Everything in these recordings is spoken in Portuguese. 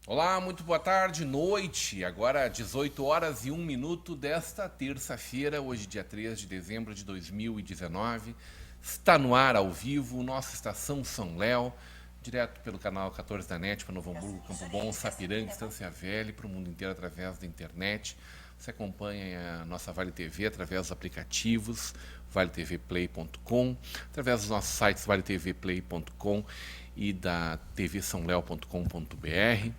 Olá, muito boa tarde, noite, agora 18 horas e 1 minuto desta terça-feira, hoje dia 3 de dezembro de 2019. Está no ar ao vivo, nossa estação São Léo, direto pelo canal 14 da NET para Novo Hamburgo, Campo Bom, Sapiranga, Estância Velha e para o mundo inteiro através da internet. Você acompanha a nossa Vale TV através dos aplicativos, valetvplay.com, através dos nossos sites valetvplay.com e da tvsaoleo.com.br.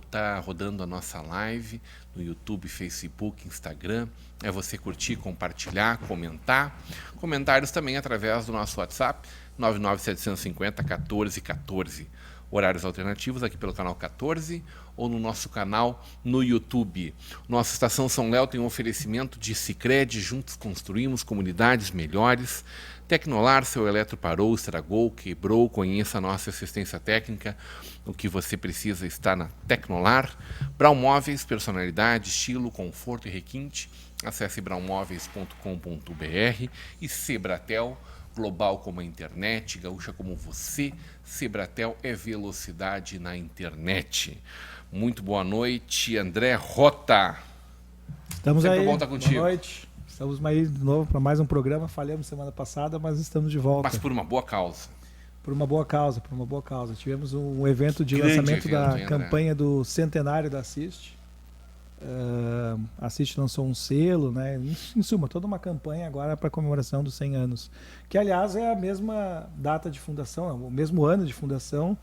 Tá rodando a nossa live no YouTube, Facebook, Instagram. É você curtir, compartilhar, comentar. Comentários também através do nosso WhatsApp, 99750-1414. Horários alternativos aqui pelo canal 14 ou no nosso canal no YouTube. Nossa Estação São Léo tem um oferecimento de Sicredi, juntos construímos comunidades melhores. Tecnolar, seu eletro parou, estragou, quebrou, conheça a nossa assistência técnica. O que você precisa está na Tecnolar. Brown Móveis, personalidade, estilo, conforto e requinte. Acesse brownmoveis.com.br e Sebratel, global como a internet, gaúcha como você. Sebratel é velocidade na internet. Muito boa noite, André Rota. Estamos Sempre aí, bom estar contigo. boa noite. Estamos aí de novo para mais um programa. Falhamos semana passada, mas estamos de volta. Mas por uma boa causa. Por uma boa causa, por uma boa causa. Tivemos um evento de Grande lançamento evento, da hein, campanha do centenário da Assist. A Assist lançou um selo, né? Em suma, toda uma campanha agora para a comemoração dos 100 anos. Que, aliás, é a mesma data de fundação, o mesmo ano de fundação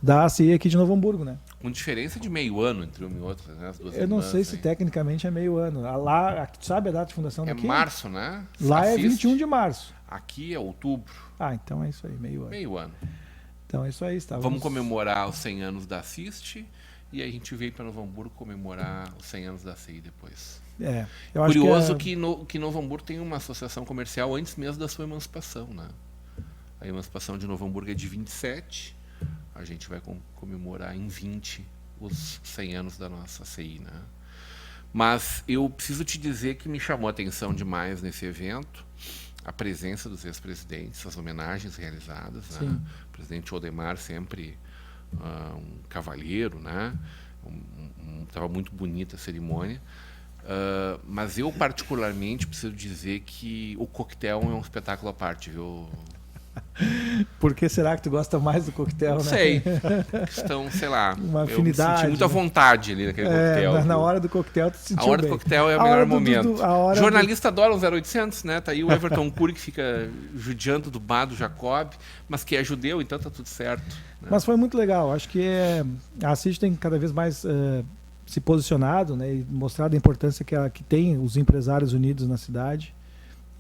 da ACI aqui de Novo Hamburgo, né? Com diferença de meio ano entre uma e outra, né? As duas Eu não irmãs, sei se hein? tecnicamente é meio ano. Lá, sabe a data de fundação É daqui? março, né? Lá é Assiste. 21 de março. Aqui é outubro, Ah, então é isso aí, meio ano. meio ano. Então é isso aí, estávamos... Vamos comemorar os 100 anos da Assist e aí a gente veio para Novo Hamburgo comemorar os 100 anos da CI depois. Eu acho Curioso que que Novo Hamburgo tem uma associação comercial antes mesmo da sua emancipação, né? A emancipação de Novo Hamburgo é de 27, a gente vai comemorar em 20 os 100 anos da nossa CI, né? Mas eu preciso te dizer que me chamou a atenção demais nesse evento a presença dos ex-presidentes, as homenagens realizadas, né? Sim. O presidente Odemar sempre um cavalheiro, né? Estava muito bonita a cerimônia. Mas eu particularmente preciso dizer que o coquetel é um espetáculo à parte, viu? Por que será que tu gosta mais do coquetel, Não né? sei. Questão, sei lá. Uma Eu me afinidade, senti muita né? vontade ali naquele coquetel. Na viu? hora do coquetel tu se sentiu A hora bem. do coquetel é o A melhor hora do- momento. a hora Jornalista adora um 0800, né? Tá aí o Everton Cury que fica judiando do Bado Jacob, mas que é judeu, então tá tudo certo. Né? Mas foi muito legal. Acho que a Assist tem cada vez mais se posicionado, né, e mostrado a importância que tem os empresários unidos na cidade.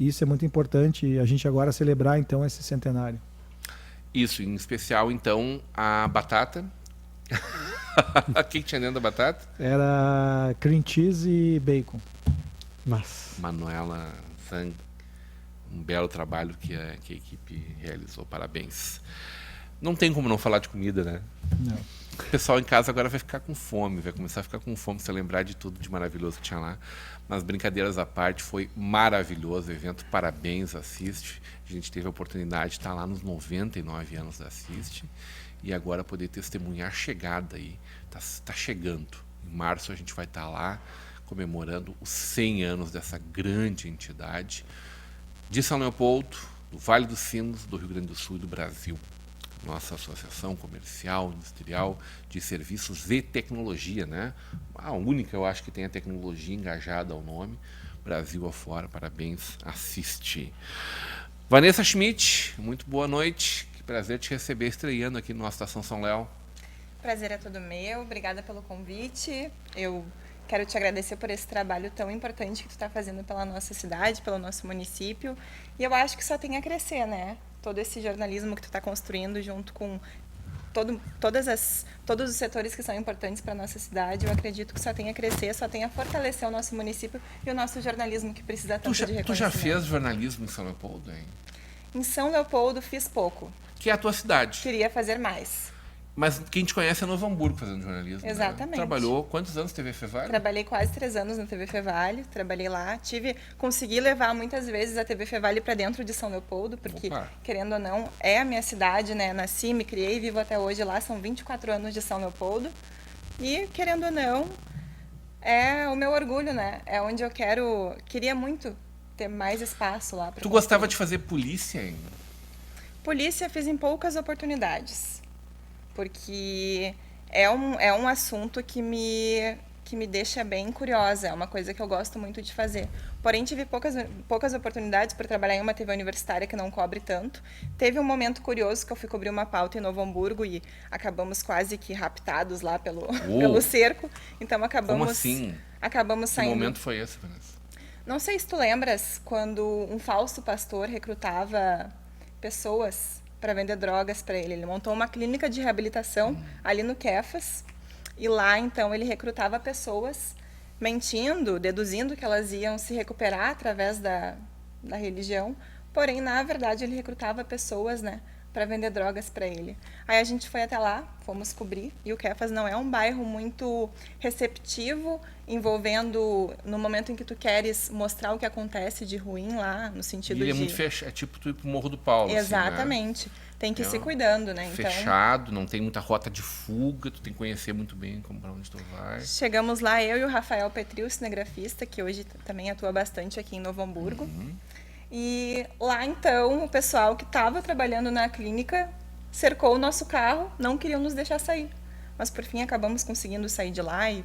E isso é muito importante, a gente agora celebrar então esse centenário. Isso, em especial, então, a batata. O que tinha dentro da batata? Era cream cheese e bacon. Mas Manuela Zang, um belo trabalho que a equipe realizou. Parabéns. Não tem como não falar de comida, né? Não. O pessoal em casa agora vai ficar com fome, vai começar a ficar com fome se lembrar de tudo de maravilhoso que tinha lá. Mas brincadeiras à parte, foi maravilhoso o evento. Parabéns, Assiste. A gente teve a oportunidade de estar lá nos 99 anos da Assiste e agora poder testemunhar a chegada aí. Tá chegando. Em março a gente vai estar lá comemorando os 100 anos dessa grande entidade de São Leopoldo, do Vale dos Sinos, do Rio Grande do Sul e do Brasil. Nossa associação comercial, industrial, de serviços e tecnologia, né? A única, eu acho, que tem a tecnologia engajada ao nome. Brasil afora, parabéns, Assiste. Vanessa Schmidt, muito boa noite. Que prazer te receber estreando aqui no nossa Estação São Léo. Prazer é todo meu, obrigada pelo convite. Eu quero te agradecer por esse trabalho tão importante que tu está fazendo pela nossa cidade, pelo nosso município. E eu acho que só tem a crescer, né? Todo esse jornalismo que tu está construindo junto com todos os setores que são importantes para a nossa cidade, eu acredito que só tem a crescer, só tem a fortalecer o nosso município e o nosso jornalismo que precisa tanto de Tu reconhecimento. já fez jornalismo em São Leopoldo, hein? Em São Leopoldo fiz pouco, Que é a tua cidade. queria fazer mais. Mas quem te conhece é Novo Hamburgo fazendo jornalismo. Né? Exatamente. Trabalhou quantos anos TV Fevale? Trabalhei quase 3 anos na TV Fevale, trabalhei lá, consegui levar muitas vezes a TV Fevale para dentro de São Leopoldo, porque, Opa. querendo ou não, é a minha cidade, né? Nasci, me criei, vivo até hoje lá, são 24 anos de São Leopoldo. E, querendo ou não, é o meu orgulho, né? É onde eu queria muito ter mais espaço lá para Tu gostava de fazer polícia ainda? Polícia fiz em poucas oportunidades, porque é um assunto que me deixa bem curiosa, é uma coisa que eu gosto muito de fazer. Porém, tive poucas oportunidades para trabalhar em uma TV universitária que não cobre tanto. Teve um momento curioso que eu fui cobrir uma pauta em Novo Hamburgo e acabamos quase que raptados lá pelo cerco. Então Como assim? Acabamos Que saindo. momento foi esse, Vanessa? Não sei se tu lembras quando um falso pastor recrutava pessoas para vender drogas para ele. Ele montou uma clínica de reabilitação ali no Kefas e lá então ele recrutava pessoas mentindo, deduzindo que elas iam se recuperar através da religião. Porém, na verdade, ele recrutava pessoas, né, para vender drogas para ele. Aí a gente foi até lá, fomos cobrir, e o Kefas não é um bairro muito receptivo, envolvendo no momento em que tu queres mostrar o que acontece de ruim lá, no sentido E ele de... é muito fechado, é tipo tu ir pro Morro do Paulo. Exatamente. Assim, né? Tem que ir se cuidando, né? Então, fechado, não tem muita rota de fuga, tu tem que conhecer muito bem para onde tu vai. chegamos lá, eu e o Rafael Petril, cinegrafista, que hoje também atua bastante aqui em Novo Hamburgo. E lá, então, o pessoal que estava trabalhando na clínica cercou o nosso carro, não queriam nos deixar sair. Mas, por fim, acabamos conseguindo sair de lá e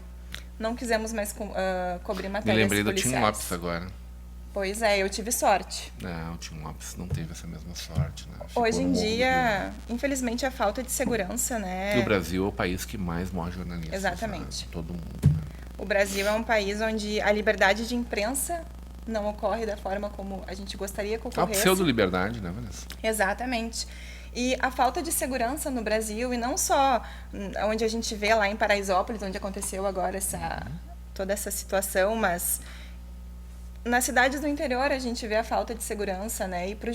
não quisemos mais cobrir Me matérias lembrei do policiais. Tim Lopes agora. Pois é, eu tive sorte. Não, o Tim Lopes não teve essa mesma sorte, né? Ficou Hoje no em Morro do dia, infelizmente, a falta de segurança, Rio. né? E o Brasil é o país que mais morre jornalistas. Exatamente. Né? Todo mundo. Né? O Brasil é um país onde a liberdade de imprensa não ocorre da forma como a gente gostaria que É uma ocorresse. pseudo-liberdade, né, Vanessa? Exatamente. E a falta de segurança no Brasil, e não só onde a gente vê lá em Paraisópolis, onde aconteceu agora toda essa situação, mas nas cidades do interior a gente vê a falta de segurança, né? E para o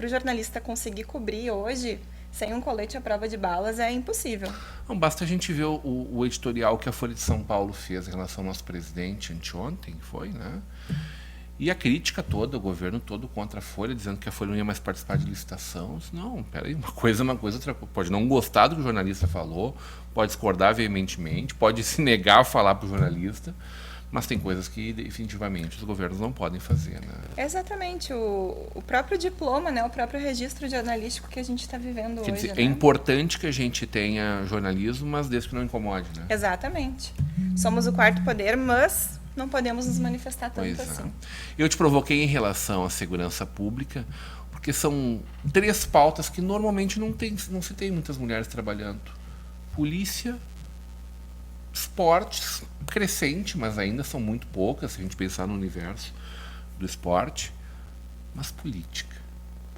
jornalista conseguir cobrir hoje, sem um colete à prova de balas, é impossível. Não, basta a gente ver o editorial que a Folha de São Paulo fez em relação ao nosso presidente anteontem, foi, né? E a crítica toda, o governo todo contra a Folha, dizendo que a Folha não ia mais participar de licitação. Não, peraí, uma coisa, outra coisa. Pode não gostar do que o jornalista falou, pode discordar veementemente, pode se negar a falar para o jornalista, mas tem coisas que definitivamente os governos não podem fazer, né? Exatamente, o próprio diploma, né, o próprio registro jornalístico que a gente está vivendo Quer hoje. dizer, né? é importante que a gente tenha jornalismo, mas desde que não incomode, né? Exatamente. Somos o quarto poder, mas não podemos nos manifestar tanto Pois assim. Eu te provoquei em relação à segurança pública, porque são 3 pautas que normalmente não se tem muitas mulheres trabalhando. Polícia, esportes, crescente, mas ainda são muito poucas, se a gente pensar no universo do esporte, mas política.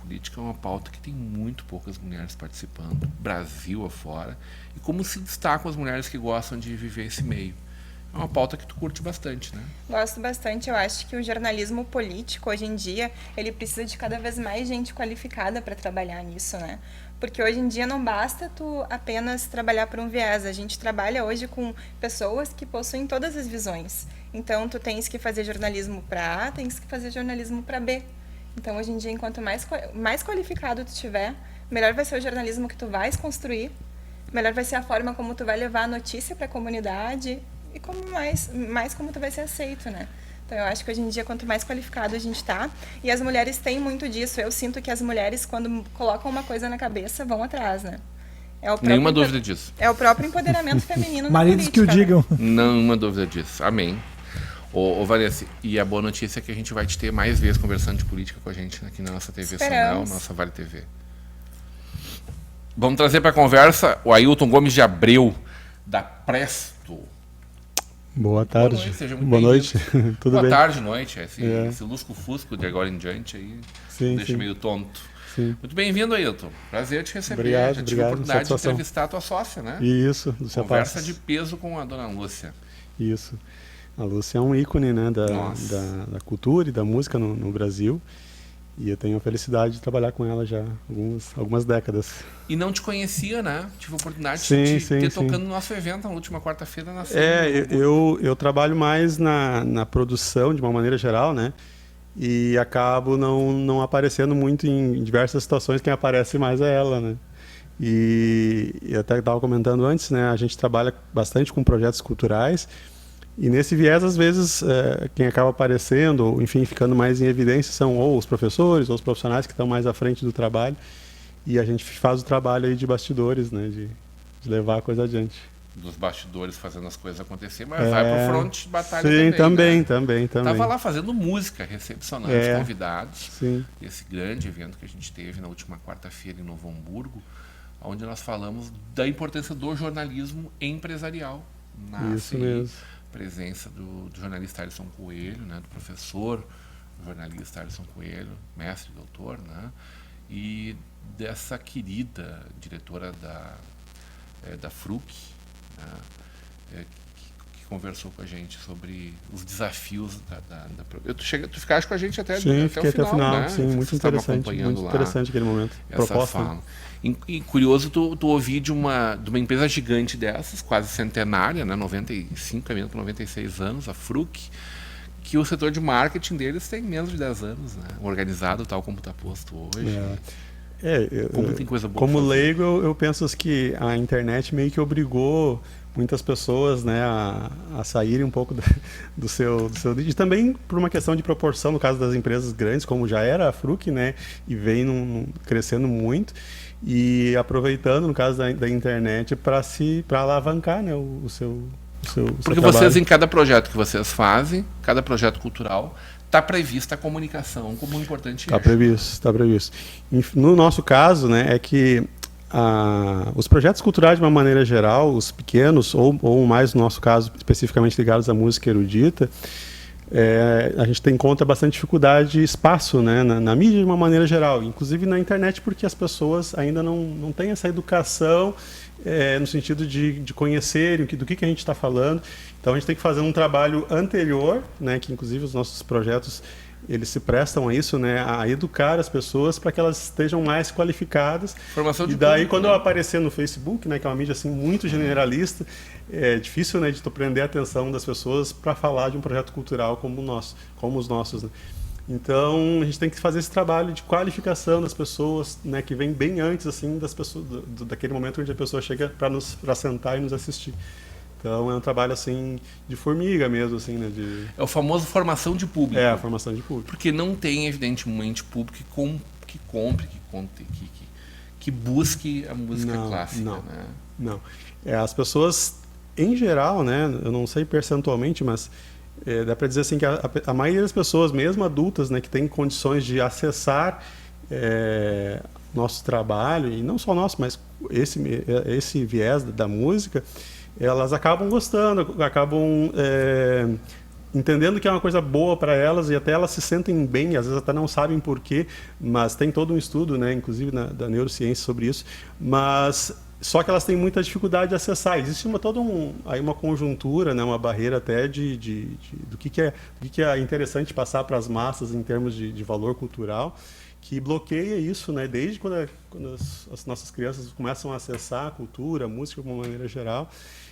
Política é uma pauta que tem muito poucas mulheres participando, Brasil afora, e como se destacam as mulheres que gostam de viver esse meio. É uma pauta que tu curte bastante, né? Gosto bastante. Eu acho que o jornalismo político, hoje em dia, ele precisa de cada vez mais gente qualificada para trabalhar nisso, né? Porque hoje em dia não basta tu apenas trabalhar por um viés. A gente trabalha hoje com pessoas que possuem todas as visões. Então, tu tens que fazer jornalismo para A, tens que fazer jornalismo para B. Então, hoje em dia, enquanto mais qualificado tu tiver, melhor vai ser o jornalismo que tu vais construir, melhor vai ser a forma como tu vai levar a notícia para a comunidade e como mais como tu vai ser aceito, né? Então, eu acho que hoje em dia, quanto mais qualificado a gente tá, e as mulheres têm muito disso. Eu sinto que as mulheres, quando colocam uma coisa na cabeça, vão atrás, né? Nenhuma dúvida disso. É o próprio empoderamento feminino na Maridos política, que o digam. né? Nenhuma dúvida disso. Amém. Ô Vanessa, e a boa notícia é que a gente vai te ter mais vezes conversando de política com a gente aqui na nossa TV Sonel, nossa Vale TV. Vamos trazer para a conversa o Ailton Gomes de Abreu, da Presto. Boa tarde. Boa noite, seja muito Boa bem-vindo. noite. Tudo Boa bem? tarde, noite. Esse lusco-fusco de agora em diante aí deixa meio tonto. Sim. Muito bem-vindo, Ailton. Prazer te receber. Obrigado, Já tive a oportunidade de satisfação. entrevistar a tua sócia, né? Isso, Lúcia Conversa Passos. de peso com a dona Lúcia. Isso. A Lúcia é um ícone, né, da cultura e da música no Brasil. E eu tenho a felicidade de trabalhar com ela já há algumas décadas. E não te conhecia, né? Tive a oportunidade Sim, de sim, ter sim. tocando no nosso evento na última quarta-feira na Eu trabalho mais na produção, de uma maneira geral, né? E acabo não aparecendo muito em diversas situações. Quem aparece mais é ela, né? E até estava comentando antes, né, a gente trabalha bastante com projetos culturais, e nesse viés, às vezes, quem acaba aparecendo, ou, enfim, ficando mais em evidência são ou os professores, ou os profissionais que estão mais à frente do trabalho, e a gente faz o trabalho aí de bastidores, né, de levar a coisa adiante. Dos bastidores fazendo as coisas acontecer, mas vai pro front de batalha sim, também, também. Tava lá fazendo música, recepcionando os convidados. Sim. Esse grande evento que a gente teve na última quarta-feira em Novo Hamburgo, onde nós falamos da importância do jornalismo empresarial. Isso mesmo. Presença do jornalista Alisson Coelho, né, do professor jornalista Alisson Coelho, mestre, doutor, né, e dessa querida diretora da FRUC, né, que conversou com a gente sobre os desafios tu ficaste com a gente até o final, né? Sim, muito interessante aquele momento. Essa fala. E curioso tu ouvir de uma empresa gigante dessas, quase centenária, né, 95, caminhando para 96 anos, a FRUC, que o setor de marketing deles tem menos de 10 anos, né, organizado tal como está posto hoje. Como tem coisa boa. Como leigo, eu penso que a internet meio que obrigou muitas pessoas, né, a saírem um pouco do seu e também por uma questão de proporção, no caso das empresas grandes, como já era a FRUC, né, e vem crescendo muito, e aproveitando, no caso da internet, para alavancar, né, o seu Porque trabalho. Vocês, em cada projeto que vocês fazem, cada projeto cultural, está prevista a comunicação como um importante eixo. Está previsto. No nosso caso, né, é que os projetos culturais, de uma maneira geral, os pequenos, ou mais no nosso caso, especificamente ligados à música erudita, a gente encontra bastante dificuldade de espaço, né, na mídia de uma maneira geral, inclusive na internet, porque as pessoas ainda não têm essa educação no sentido de conhecerem do que a gente está falando. Então a gente tem que fazer um trabalho anterior, né, que inclusive os nossos projetos eles se prestam a isso, né, a educar as pessoas para que elas estejam mais qualificadas. Formação de e daí público, quando né? Eu aparecer no Facebook, né, que é uma mídia assim muito generalista, é difícil, né, de tu prender a atenção das pessoas para falar de um projeto cultural como os nossos, né? Então a gente tem que fazer esse trabalho de qualificação das pessoas, né, que vem bem antes assim das pessoas daquele momento onde a pessoa chega para sentar e nos assistir. Então é um trabalho assim de formiga mesmo, assim, né? É o famoso formação de público. É a formação de público. Porque não tem evidentemente público que compre, que busque a música clássica, né? Não. As pessoas em geral, né? Eu não sei percentualmente, mas dá para dizer assim que a maioria das pessoas, mesmo adultas, né, que tem condições de acessar nosso trabalho, e não só nosso, mas esse viés da música, elas acabam gostando, acabam entendendo que é uma coisa boa para elas, e até elas se sentem bem, às vezes até não sabem porquê, mas tem todo um estudo, né, inclusive da neurociência sobre isso, mas só que elas têm muita dificuldade de acessar. Existe toda uma conjuntura, né, uma barreira até do que é interessante passar para as massas em termos de valor cultural, que bloqueia isso, né, desde quando as nossas crianças começam a acessar a cultura, a música de uma maneira geral.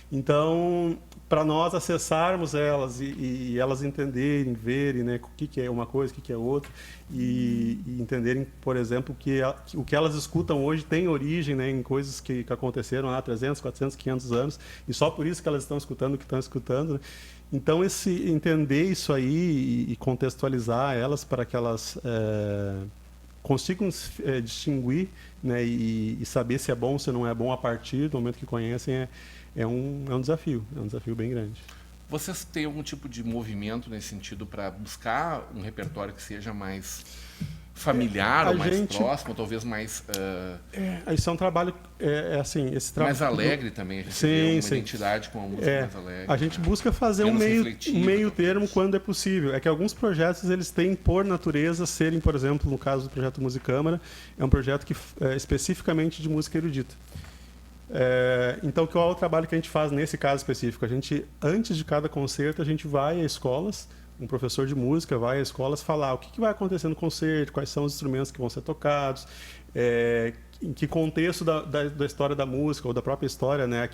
Então, para nós acessarmos elas e elas entenderem, verem, né, o que é uma coisa, o que é outra, e entenderem, por exemplo, que o que elas escutam hoje tem origem, né, em coisas que aconteceram há 300, 400, 500 anos, e só por isso que elas estão escutando o que estão escutando, né? Então, entender isso aí e contextualizar elas para que elas consigam distinguir, né, e saber se é bom ou se não é bom a partir do momento que conhecem, é um desafio bem grande. Vocês têm algum tipo de movimento nesse sentido para buscar um repertório que seja mais familiar, ou mais próximo, ou talvez mais... Isso é um trabalho, assim... mais alegre também, a gente vê uma identidade com a música mais alegre. A gente busca fazer um meio termo quando é possível. É que alguns projetos, eles têm, por natureza, serem, por exemplo, no caso do projeto Musicâmara, é um projeto que especificamente de música erudita. Então, qual é o trabalho que a gente faz nesse caso específico? A gente, antes de cada concerto, a gente vai a escolas, um professor de música vai a escolas falar o que vai acontecer no concerto, quais são os instrumentos que vão ser tocados, em que contexto da história da música ou da própria história, né,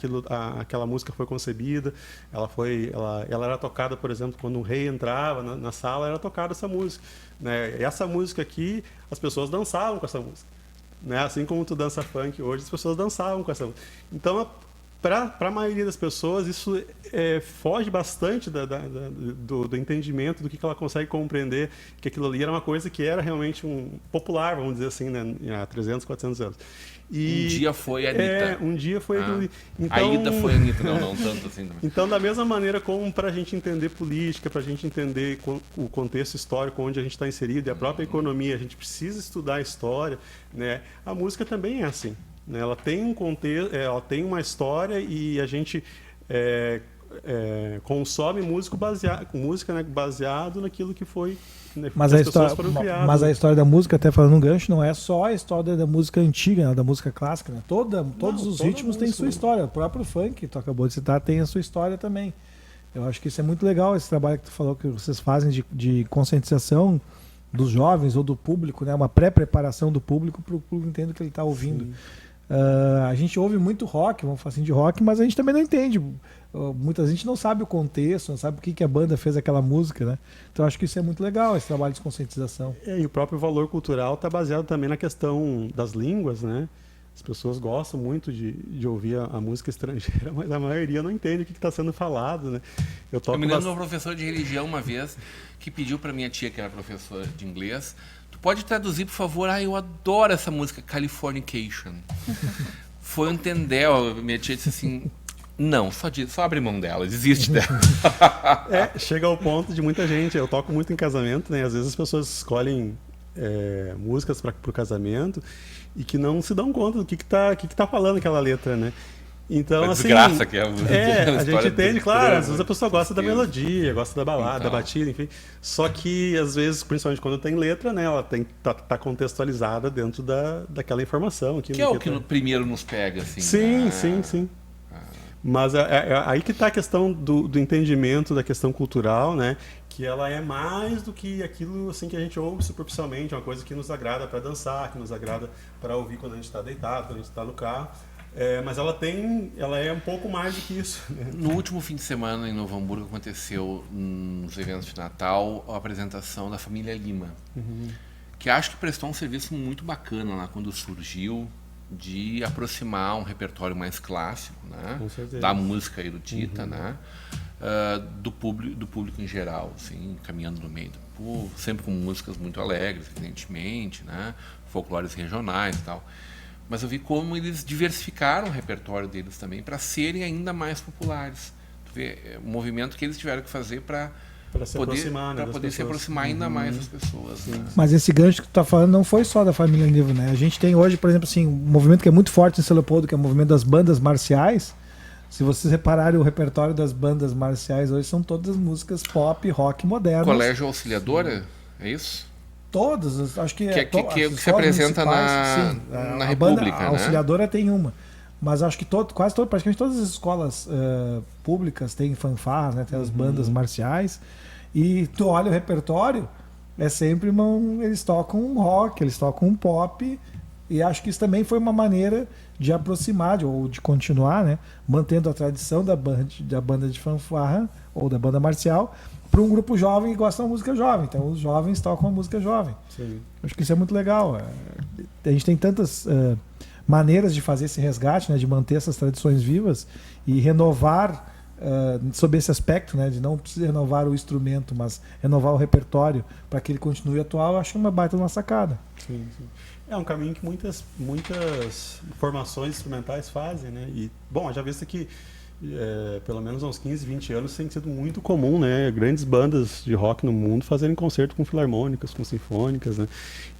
aquela música foi concebida. Ela era tocada, por exemplo, quando um rei entrava na sala, era tocada essa música, né? E essa música aqui, as pessoas dançavam com essa música. né? Assim como tu dança funk hoje, as pessoas dançavam com essa música. Então, para a maioria das pessoas, isso foge bastante do entendimento, do que ela consegue compreender, que aquilo ali era uma coisa que era realmente popular, vamos dizer assim, né? Há 300, 400 anos. E, um dia foi a Anitta. Um dia foi aquilo ali. Então, a Ida foi a Anitta, não tanto assim. Também. Então, da mesma maneira como para a gente entender política, para a gente entender o contexto histórico onde a gente está inserido e a própria economia, a gente precisa estudar a história, né? A música também é assim. Ela tem um contexto, ela tem uma história e a gente consome música baseado naquilo que foi, né, mas que a as pessoas história, foram criadas. mas a história da música, até falando um gancho, não é só a história da música antiga, né, da música clássica, né? Todos os ritmos têm sua história. O próprio funk, que tu acabou de citar, tem a sua história também. Eu acho que isso é muito legal, esse trabalho que tu falou que vocês fazem de conscientização dos jovens ou do público, né? Uma pré-preparação do público para o público entender o que ele está ouvindo. A gente ouve muito rock, vamos falar assim de rock, mas a gente também não entende. Muita gente não sabe o contexto, não sabe por que a banda fez aquela música, né? Então acho que isso é muito legal, esse trabalho de conscientização. E o próprio valor cultural está baseado também na questão das línguas, né? As pessoas gostam muito de ouvir a música estrangeira, mas a maioria não entende o que está sendo falado, né? Eu me lembro de um professor de religião uma vez que pediu para minha tia, que era professora de inglês, pode traduzir, por favor? Eu adoro essa música, Californication. Foi entender, minha tia disse assim, não, só abre mão dela, desiste dela. Chega ao ponto de muita gente, eu toco muito em casamento, né? Às vezes as pessoas escolhem músicas para o casamento e que não se dão conta do que tá falando aquela letra, né? Então, assim, desgraça que é a gente entende, claro, às vezes a pessoa gosta da melodia, gosta da balada, da batida, enfim. Só que, às vezes, principalmente quando tem letra, né, ela tá contextualizada dentro daquela informação. Que é o que primeiro nos pega, assim. Sim. Mas aí que está a questão do entendimento da questão cultural, né? Que ela é mais do que aquilo assim que a gente ouve superficialmente, uma coisa que nos agrada para dançar, que nos agrada para ouvir quando a gente está deitado, quando a gente está no carro. Mas ela é um pouco mais do que isso, né? No último fim de semana em Novo Hamburgo aconteceu nos eventos de Natal a apresentação da família Lima, que acho que prestou um serviço muito bacana lá quando surgiu, de aproximar um repertório mais clássico, né, da música erudita, né, do público em geral, assim, caminhando no meio do povo, sempre com músicas muito alegres, evidentemente, né, folclores regionais e tal. Mas eu vi como eles diversificaram o repertório deles também para serem ainda mais populares. Tu vê, o movimento que eles tiveram que fazer para poder se aproximar ainda mais das pessoas. Né? Mas esse gancho que tu tá falando não foi só da família Nivo, né? A gente tem hoje, por exemplo, assim, um movimento que é muito forte em São Leopoldo, que é o movimento das bandas marciais. Se vocês repararem, o repertório das bandas marciais hoje são todas músicas pop, rock modernas. Colégio Auxiliadora, é isso? Todas, acho que que se apresenta na República, banda, a Auxiliadora tem uma. Mas acho que praticamente todas as escolas públicas têm fanfarras, né? Tem as bandas marciais. E tu olha o repertório, é sempre eles tocam um rock, eles tocam um pop. E acho que isso também foi uma maneira de aproximar, ou de continuar, né? Mantendo a tradição da banda de fanfarra, ou da banda marcial, para um grupo jovem que gosta da música jovem. Então os jovens tocam a música jovem. Sim. Acho que isso é muito legal. A gente tem tantas maneiras de fazer esse resgate, né, de manter essas tradições vivas e renovar sob esse aspecto, né, de não precisar renovar o instrumento, mas renovar o repertório para que ele continue atual. Eu acho uma baita uma sacada. Sim. É um caminho que muitas formações instrumentais fazem, né? E, bom, já visto que pelo menos há uns 15, 20 anos tem sido muito comum, né? Grandes bandas de rock no mundo fazerem concerto com filarmônicas, com sinfônicas, né?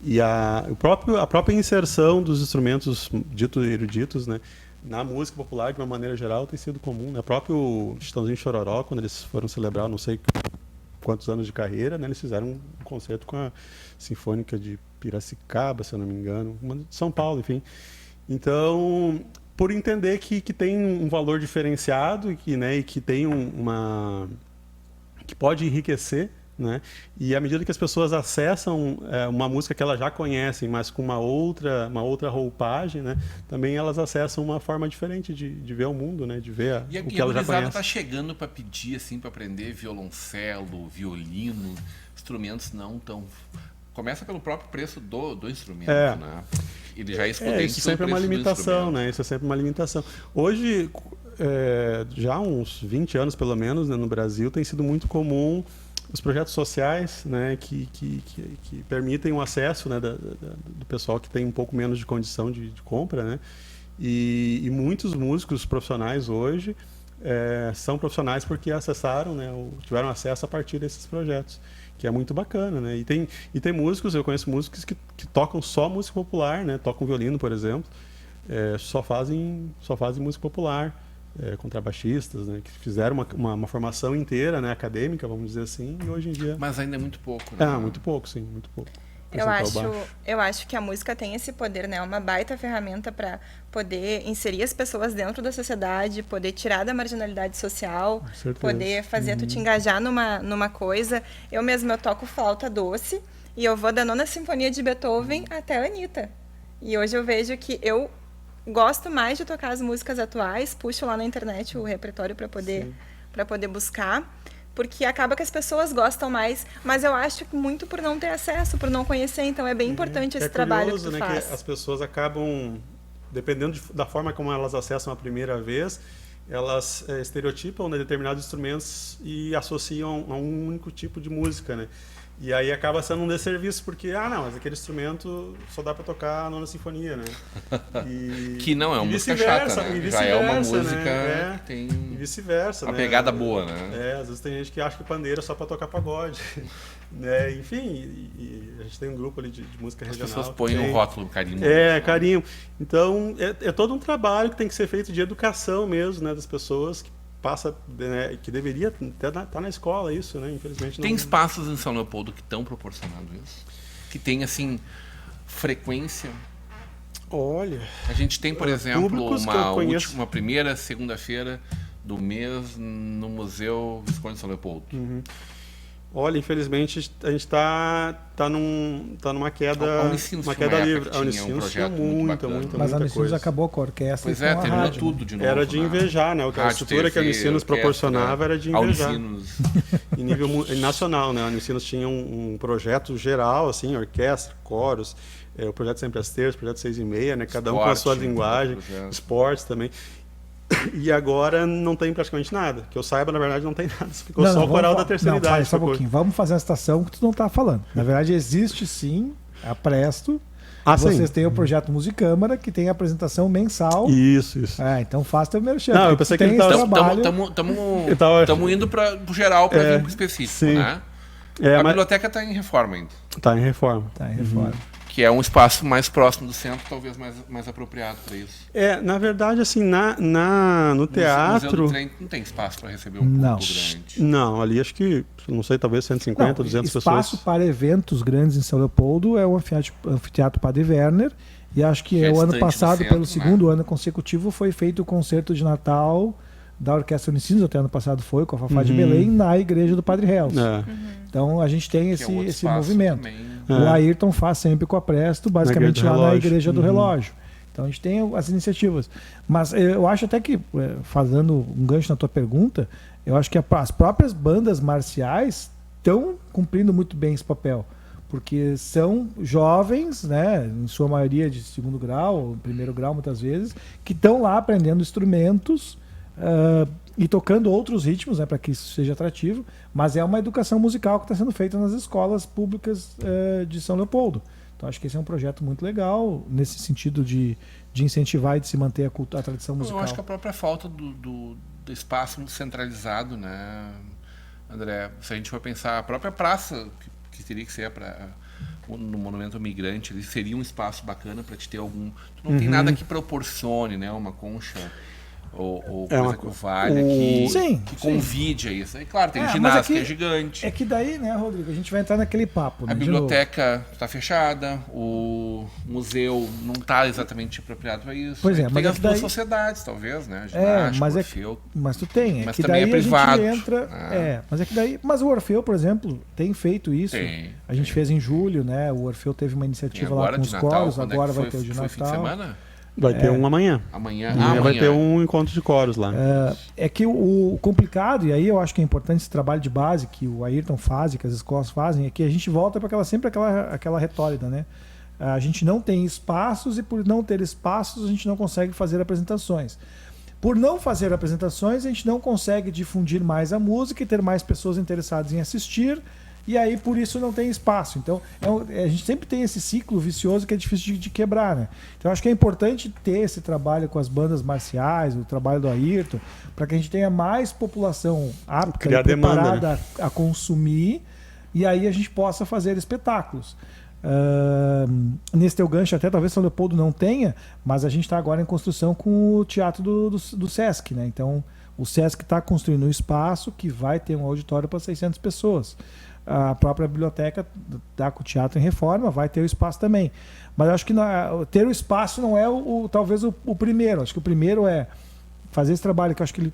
E a própria inserção dos instrumentos ditos eruditos, né, na música popular, de uma maneira geral, tem sido comum, né? O próprio Chitãozinho e Chororó, quando eles foram celebrar não sei quantos anos de carreira, né, eles fizeram um concerto com a Sinfônica de Piracicaba, se eu não me engano, uma de São Paulo, enfim. Então, por entender que tem um valor diferenciado e que tem que pode enriquecer, né? E à medida que as pessoas acessam uma música que elas já conhecem, mas com uma outra roupagem, né? Também elas acessam uma forma diferente de ver o mundo, né? De ver o que elas já conhecem. Está chegando para pedir assim, para aprender violoncelo, violino, instrumentos não tão... Começa pelo próprio preço do instrumento, né? Ele já escuta Isso sempre é uma limitação, né? Isso é sempre uma limitação. Hoje, já há uns 20 anos, pelo menos, né, no Brasil, tem sido muito comum os projetos sociais, né, que permitem o acesso, né, do pessoal que tem um pouco menos de condição de compra, né? E muitos músicos profissionais hoje são profissionais porque acessaram, né, ou tiveram acesso a partir desses projetos, que é muito bacana, né? E tem músicos, eu conheço músicos que tocam só música popular, né? Tocam violino, por exemplo, só fazem música popular, contrabaixistas, né? Que fizeram uma formação inteira, né? Acadêmica, vamos dizer assim, e hoje em dia... Mas ainda é muito pouco, né? Muito pouco, sim, muito pouco. Eu acho que a música tem esse poder, né? É uma baita ferramenta para poder inserir as pessoas dentro da sociedade, poder tirar da marginalidade social, poder fazer tu te engajar numa coisa. Eu toco flauta doce e eu vou da Nona Sinfonia de Beethoven até a Anitta. E hoje eu vejo que eu gosto mais de tocar as músicas atuais, puxo lá na internet o repertório para poder buscar. Porque acaba que as pessoas gostam mais, mas eu acho que muito por não ter acesso, por não conhecer, então é bem importante esse trabalho que tu faz. Que as pessoas acabam, dependendo da forma como elas acessam a primeira vez, elas estereotipam, né, determinados instrumentos e associam a um único tipo de música, né? E aí acaba sendo um desserviço, porque, mas aquele instrumento só dá para tocar a Nona Sinfonia, né? Que não é uma música chata, né? Já é uma música, né? Que tem e vice-versa, uma pegada boa, né? Às vezes tem gente que acha que pandeiro é só para tocar pagode. Né? Enfim, e a gente tem um grupo ali de música regional. As pessoas põem no rótulo carimbo. Carimbo. Então, é todo um trabalho que tem que ser feito de educação mesmo, né? Das pessoas que deveria estar na escola isso, né? Infelizmente não... Tem espaços em São Leopoldo que estão proporcionando isso? Que tem, assim, frequência? Olha... A gente tem, por exemplo, uma primeira segunda-feira do mês no Museu Visconde de São Leopoldo. Olha, infelizmente a gente está numa queda, uma queda livre. A Unicinos tinha muita Mas a Unicinos acabou com a orquestra. Pois terminou tudo de novo. Era de invejar, né? A estrutura que a Unicinos proporcionava era de invejar. Em nível nacional, né? A Unicinos tinha um projeto geral, assim, orquestra, coros, o projeto Sempre às Terças, o projeto 6h30, né? Cada um com a sua linguagem, esportes também. E agora não tem praticamente nada. Que eu saiba, na verdade, não tem nada. Ficou só o coral da terceira idade. Só um pouquinho. Vamos fazer uma citação que tu não está falando. Na verdade, existe sim a Presto. Vocês têm o projeto Musicâmara, que tem a apresentação mensal. Isso. Então faz teu merchan. Não, eu pensei que estamos indo para o geral para vir para o específico, sim. né? A biblioteca está em reforma ainda. Está em reforma. Que é um espaço mais próximo do centro, talvez mais apropriado para isso. Na verdade, assim, no teatro... O Museu do Trem não tem espaço para receber um público grande. Não, ali acho que, não sei, talvez 150, 200 pessoas. Espaço para eventos grandes em São Leopoldo é o Anfiteatro Padre Werner, e acho que o ano passado, centro, pelo segundo ano consecutivo, foi feito o concerto de Natal da Orquestra Unicinos, até ano passado foi, com a Fafá de Belém, na igreja do Padre Hells. Então a gente tem esse movimento. O Ayrton faz sempre com a Presto, basicamente lá na Igreja do Relógio. Então a gente tem as iniciativas. Mas eu acho até que, fazendo um gancho na tua pergunta, eu acho que as próprias bandas marciais estão cumprindo muito bem esse papel. Porque são jovens, né, em sua maioria de segundo grau, ou primeiro grau muitas vezes, que estão lá aprendendo instrumentos e tocando outros ritmos, né, para que isso seja atrativo, mas é uma educação musical que está sendo feita nas escolas públicas de São Leopoldo. Então acho que esse é um projeto muito legal nesse sentido de incentivar e de se manter a tradição musical. Eu acho que a própria falta do espaço centralizado, né, André? Se a gente for pensar, a própria praça que teria que ser no Monumento ao Migrante, ele seria um espaço bacana para te ter algum... Tu não tem nada que proporcione, né, uma concha... ou coisa que valha, que convide a isso. E claro, tem ginásio que é gigante. É que daí, né, Rodrigo, a gente vai entrar naquele papo. A biblioteca está fechada, o museu não está exatamente apropriado para isso. Pois é, tem as duas sociedades, talvez, né? Ginástica, mas tu tem. Mas que também daí é privado. A gente entra, mas é que daí... Mas o Orfeu, por exemplo, tem feito isso. A gente fez em julho, né? O Orfeu teve uma iniciativa lá com os coros, agora vai ter o de Natal. Foi fim de semana? Vai ter um amanhã. Amanhã vai ter um encontro de coros lá. É que o complicado, e aí eu acho que é importante esse trabalho de base que o Ayrton faz e que as escolas fazem, é que a gente volta para sempre aquela retórica, né? A gente não tem espaços e por não ter espaços a gente não consegue fazer apresentações. Por não fazer apresentações, a gente não consegue difundir mais a música e ter mais pessoas interessadas em assistir, e aí por isso não tem espaço. Então a gente sempre tem esse ciclo vicioso que é difícil de quebrar, né? Então acho que é importante ter esse trabalho com as bandas marciais, o trabalho do Ayrton, para que a gente tenha mais população apta Criar e preparada demanda, né? a consumir, e aí a gente possa fazer espetáculos. Nesse teu gancho, até talvez São Leopoldo não tenha, mas a gente está agora em construção com o teatro do Sesc, né? Então o Sesc está construindo um espaço que vai ter um auditório para 600 pessoas. A própria biblioteca está com o teatro em reforma, vai ter o espaço também. Mas eu acho que ter o espaço não é talvez o primeiro. Acho que o primeiro é fazer esse trabalho que eu acho que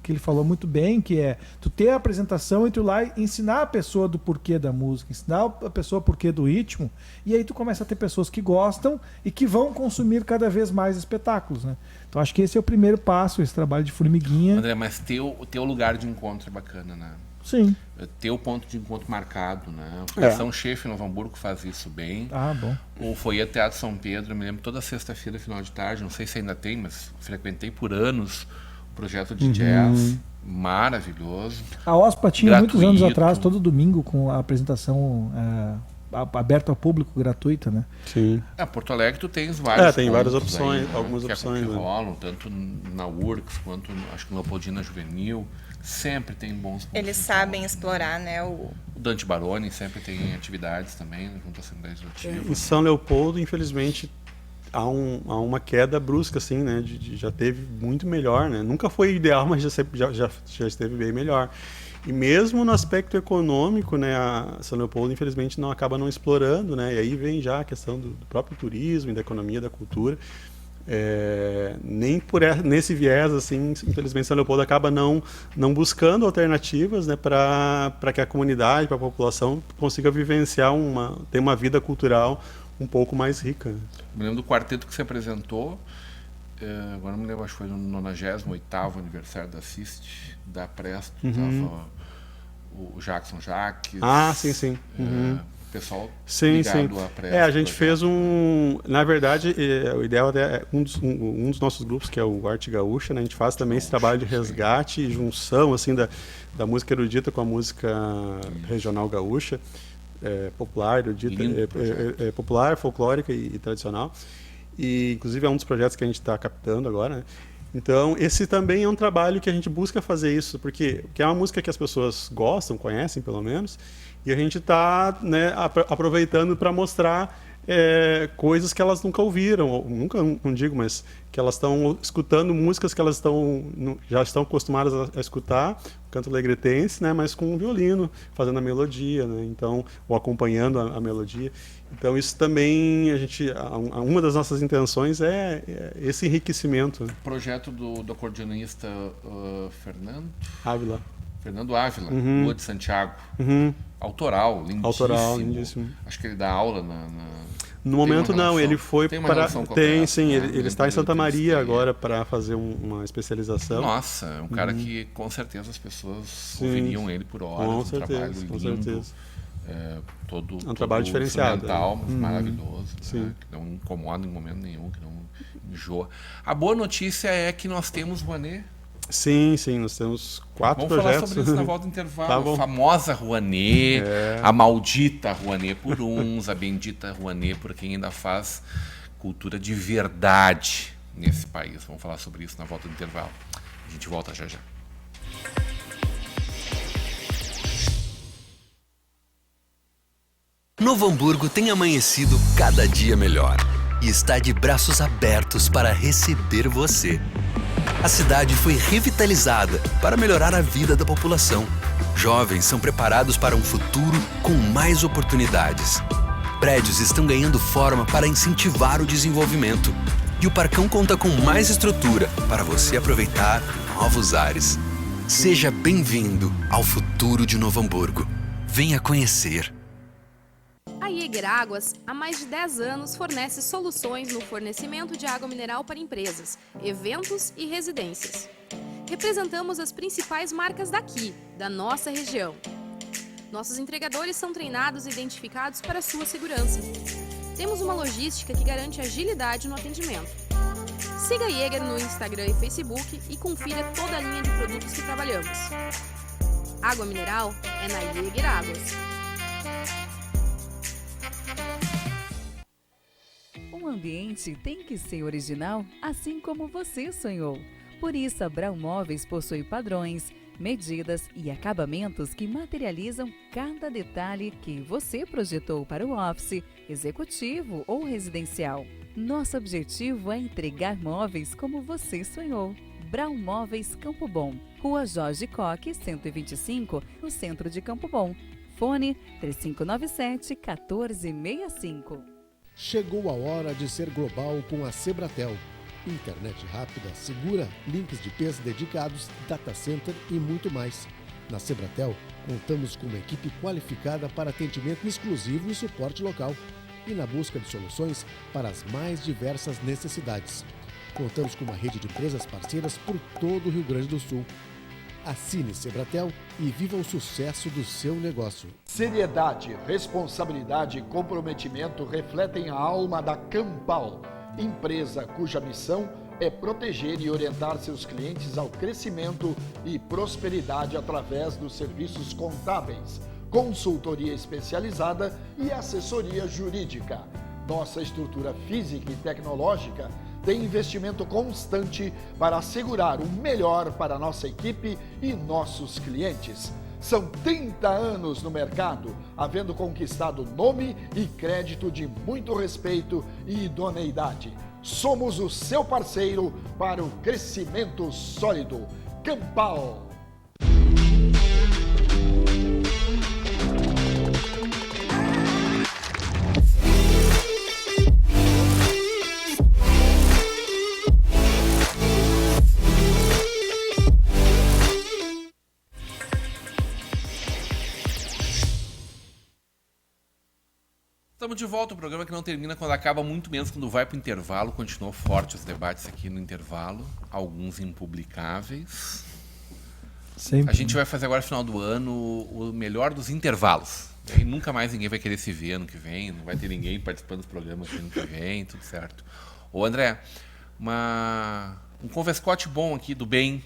ele falou muito bem, que é tu ter a apresentação e tu ir lá e ensinar a pessoa do porquê da música, ensinar a pessoa o porquê do ritmo, e aí tu começa a ter pessoas que gostam e que vão consumir cada vez mais espetáculos, né? Então acho que esse é o primeiro passo, esse trabalho de formiguinha. André, mas ter o lugar de encontro é bacana, né? Sim. Ter o ponto de encontro marcado, né? O São Chefe em Novo Hamburgo faz isso bem. Ah, bom. O Foyer Teatro São Pedro, eu me lembro toda sexta-feira, final de tarde, não sei se ainda tem, mas frequentei por anos o projeto de jazz, maravilhoso. A OSPA tinha Gratuito. muitos anos atrás, todo domingo, com a apresentação aberta ao público, gratuita, né? Sim. Porto Alegre tu tens vários tem várias pontos opções, aí, né? algumas que opções, que né? rolam, tanto na URCS quanto acho que no Leopoldina Juvenil. Sempre tem bons pontos. Eles sabem explorar, né? O Dante Baroni sempre tem atividades também, junto à Assembleia Legislativa. Em São Leopoldo, infelizmente, há uma queda brusca, assim, né? Já teve muito melhor, né? Nunca foi ideal, mas já esteve bem melhor. E mesmo no aspecto econômico, né? A São Leopoldo, infelizmente, acaba não explorando, né? E aí vem já a questão do próprio turismo e da economia, da cultura. Nem nesse viés, assim, infelizmente São Leopoldo acaba não buscando alternativas, né, para que a comunidade, para a população consiga vivenciar ter uma vida cultural um pouco mais rica. Me lembro do quarteto que se apresentou, agora não me lembro, acho que foi no 98º aniversário da CIST, da Presto, estava o Jackson Jaques. Sim. Pessoal sim. ligado à Presto. A gente fez na verdade, o ideal é um dos nossos grupos, que é o Arte Gaúcha, né? A gente faz também esse trabalho de resgate e junção, assim, da música erudita com a música regional gaúcha, popular, erudita, popular, folclórica e tradicional. E, inclusive, é um dos projetos que a gente está captando agora, né? Então, esse também é um trabalho que a gente busca fazer isso, porque é uma música que as pessoas gostam, conhecem, pelo menos, e a gente está, né, aproveitando para mostrar coisas que elas nunca ouviram, ou nunca, não digo, mas que elas estão escutando músicas que elas já estão acostumadas a escutar, canto alegretense, né, mas com um violino, fazendo a melodia, né, então, ou acompanhando a melodia. Então isso também, uma das nossas intenções é esse enriquecimento. O projeto do acordeonista Fernando Ávila, Lua de Santiago. Autoral, lindíssimo. Autoral, lindíssimo. Acho que ele dá aula no momento não, ele foi para... Tem, sim, né? ele está em Santa Maria agora para fazer uma especialização. Nossa, é um cara que com certeza as pessoas ouviriam ele por horas. Com certeza, trabalho com lindo, certeza. Um trabalho diferenciado. Mas maravilhoso, sim. Né? Que não incomoda em momento nenhum, que não enjoa. A boa notícia é que nós temos Rouanet. Sim, nós temos 4 projetos. Vamos falar sobre isso na volta do intervalo. Tá bom. A famosa Rouanet, a maldita Rouanet por uns, a bendita Rouanet por quem ainda faz cultura de verdade nesse país. Vamos falar sobre isso na volta do intervalo. A gente volta já já. Novo Hamburgo tem amanhecido cada dia melhor e está de braços abertos para receber você. A cidade foi revitalizada para melhorar a vida da população. Jovens são preparados para um futuro com mais oportunidades. Prédios estão ganhando forma para incentivar o desenvolvimento. E o Parcão conta com mais estrutura para você aproveitar novos ares. Seja bem-vindo ao futuro de Novo Hamburgo. Venha conhecer. A Jäger Águas, há mais de 10 anos, fornece soluções no fornecimento de água mineral para empresas, eventos e residências. Representamos as principais marcas daqui, da nossa região. Nossos entregadores são treinados e identificados para a sua segurança. Temos uma logística que garante agilidade no atendimento. Siga a Jäger no Instagram e Facebook e confira toda a linha de produtos que trabalhamos. Água mineral é na Jäger Águas. Um ambiente tem que ser original, assim como você sonhou. Por isso, a Brau Móveis possui padrões, medidas e acabamentos que materializam cada detalhe que você projetou para o office, executivo ou residencial. Nosso objetivo é entregar móveis como você sonhou. Brau Móveis Campo Bom, Rua Jorge Coque, 125, no centro de Campo Bom. Fone 3597-1465. Chegou a hora de ser global com a Sebratel. Internet rápida, segura, links de peso dedicados, data center e muito mais. Na Sebratel, contamos com uma equipe qualificada para atendimento exclusivo e suporte local e na busca de soluções para as mais diversas necessidades. Contamos com uma rede de empresas parceiras por todo o Rio Grande do Sul. Assine Sebratel e viva o sucesso do seu negócio. Seriedade, responsabilidade e comprometimento refletem a alma da Campal, empresa cuja missão é proteger e orientar seus clientes ao crescimento e prosperidade através dos serviços contábeis, consultoria especializada e assessoria jurídica. Nossa estrutura física e tecnológica tem investimento constante para assegurar o melhor para nossa equipe e nossos clientes. São 30 anos no mercado, havendo conquistado nome e crédito de muito respeito e idoneidade. Somos o seu parceiro para o crescimento sólido. Campal. Estamos de volta, o programa que não termina quando acaba, muito menos quando vai para o intervalo. Continuou forte os debates aqui no intervalo, alguns impublicáveis. Sempre. A gente vai fazer agora, no final do ano, o melhor dos intervalos. E aí nunca mais ninguém vai querer se ver ano que vem, não vai ter ninguém participando dos programas ano que vem, tudo certo. Ô André, um converscote bom aqui do bem.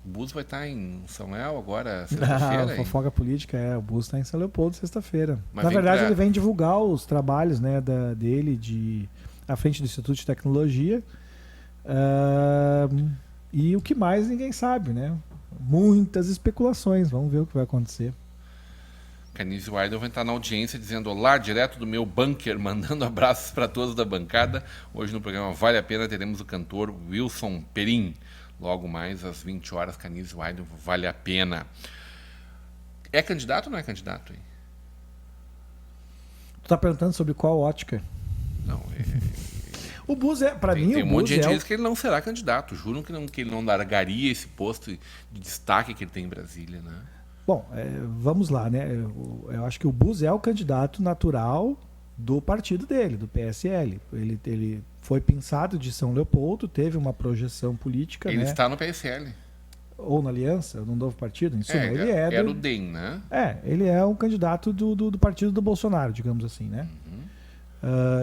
O Bus vai estar em São Léo agora, sexta-feira. Fofoca política, o Bus está em São Leopoldo sexta-feira. Na Vem verdade, ele vem divulgar os trabalhos, né, dele à frente do Instituto de Tecnologia. E o que mais ninguém sabe, né? Muitas especulações. Vamos ver o que vai acontecer. Canizio Aidel vai estar na audiência dizendo: olá, direto do meu bunker, mandando abraços para todos da bancada. Hoje no programa Vale a Pena teremos o cantor Wilson Perim. Logo mais às 20 horas, Canizio Aidel, Vale a Pena. É candidato ou não é candidato? Hein? Tu tá perguntando sobre qual ótica? Não, O Bus para mim, tem o um monte Bus de gente é que diz que ele não será candidato. Juram que ele não largaria esse posto de destaque que ele tem em Brasília, né? Bom, vamos lá, né? Eu acho que o Bus é o candidato natural do partido dele, do PSL. Ele foi pensado de São Leopoldo, teve uma projeção política. Ele né? está no PSL. Ou na Aliança, num novo partido, em suma. Ele era o DEM, né? Ele é um candidato do partido do Bolsonaro, digamos assim, né?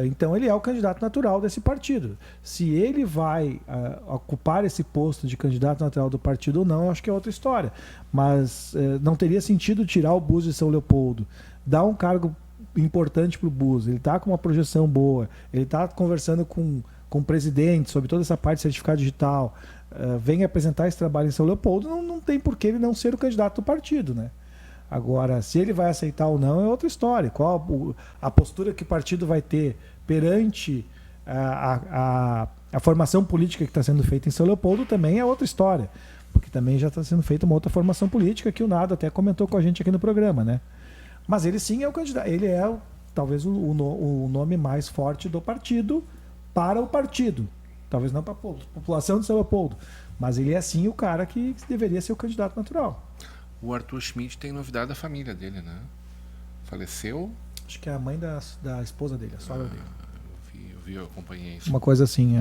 Então ele é o candidato natural desse partido. Se ele vai ocupar esse posto de candidato natural do partido ou não, eu acho que é outra história. Mas não teria sentido tirar o Bus de São Leopoldo, dar um cargo importante para o Bus. Ele está com uma projeção boa, ele está conversando com o presidente sobre toda essa parte de certificado digital, vem apresentar esse trabalho em São Leopoldo, não tem por que ele não ser o candidato do partido, né? Agora, se ele vai aceitar ou não é outra história. Qual a postura que o partido vai ter perante a formação política que está sendo feita em São Leopoldo também é outra história, porque também já está sendo feita uma outra formação política que o Nado até comentou com a gente aqui no programa, né? Mas ele sim é o candidato, ele é talvez o nome mais forte do partido para o partido. Talvez não para a população de São Leopoldo, mas ele é sim o cara que deveria ser o candidato natural. O Arthur Schmidt tem novidade da família dele, né? Faleceu? Acho que é a mãe da esposa dele, a sogra dele. Eu acompanhei isso. Uma coisa assim,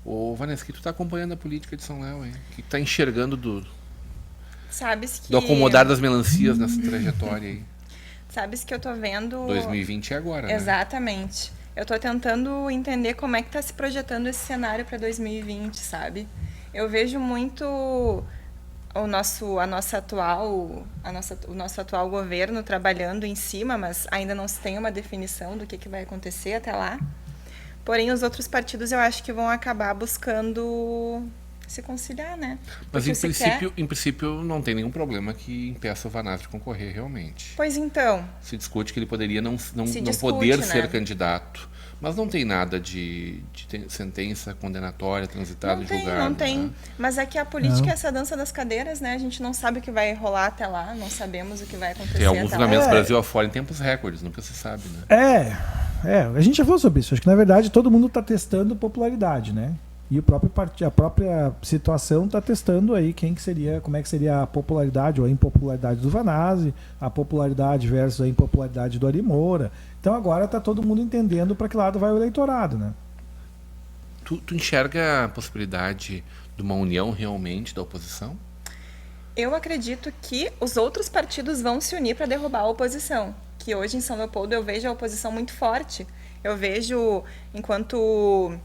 Ô, Vanessa, que tu tá acompanhando a política de São Léo, hein? O que tu tá enxergando Sabes que... do acomodar das melancias nessa trajetória aí? Sabes que eu tô vendo... 2020 é agora, né? Exatamente. Eu tô tentando entender como é que tá se projetando esse cenário para 2020, sabe? Eu vejo muito o nosso atual governo trabalhando em cima, mas ainda não se tem uma definição do que vai acontecer até lá. Porém, os outros partidos eu acho que vão acabar buscando se conciliar, né? Mas Porque em princípio não tem nenhum problema que impeça o Vanassa de concorrer realmente. Pois então, Se discute que ele poderia não discute, poder né? ser candidato. Mas não tem nada de sentença condenatória transitada não e tem, julgada. não tem. Né? Mas é que a política Não. é essa dança das cadeiras, né? A gente não sabe o que vai rolar até lá, não sabemos o que vai acontecer Tem alguns até julgamentos lá. Brasil afora em tempos recordes, nunca se sabe, né? A gente já falou sobre isso. Acho que na verdade todo mundo está testando popularidade, né? E o próprio a própria situação está testando aí como é que seria a popularidade ou a impopularidade do Vanassa, a popularidade versus a impopularidade do Ari Moura. Então agora está todo mundo entendendo para que lado vai o eleitorado, né? Tu enxerga a possibilidade de uma união realmente da oposição? Eu acredito que os outros partidos vão se unir para derrubar a oposição. Que hoje em São Leopoldo eu vejo a oposição muito forte. Eu vejo, enquanto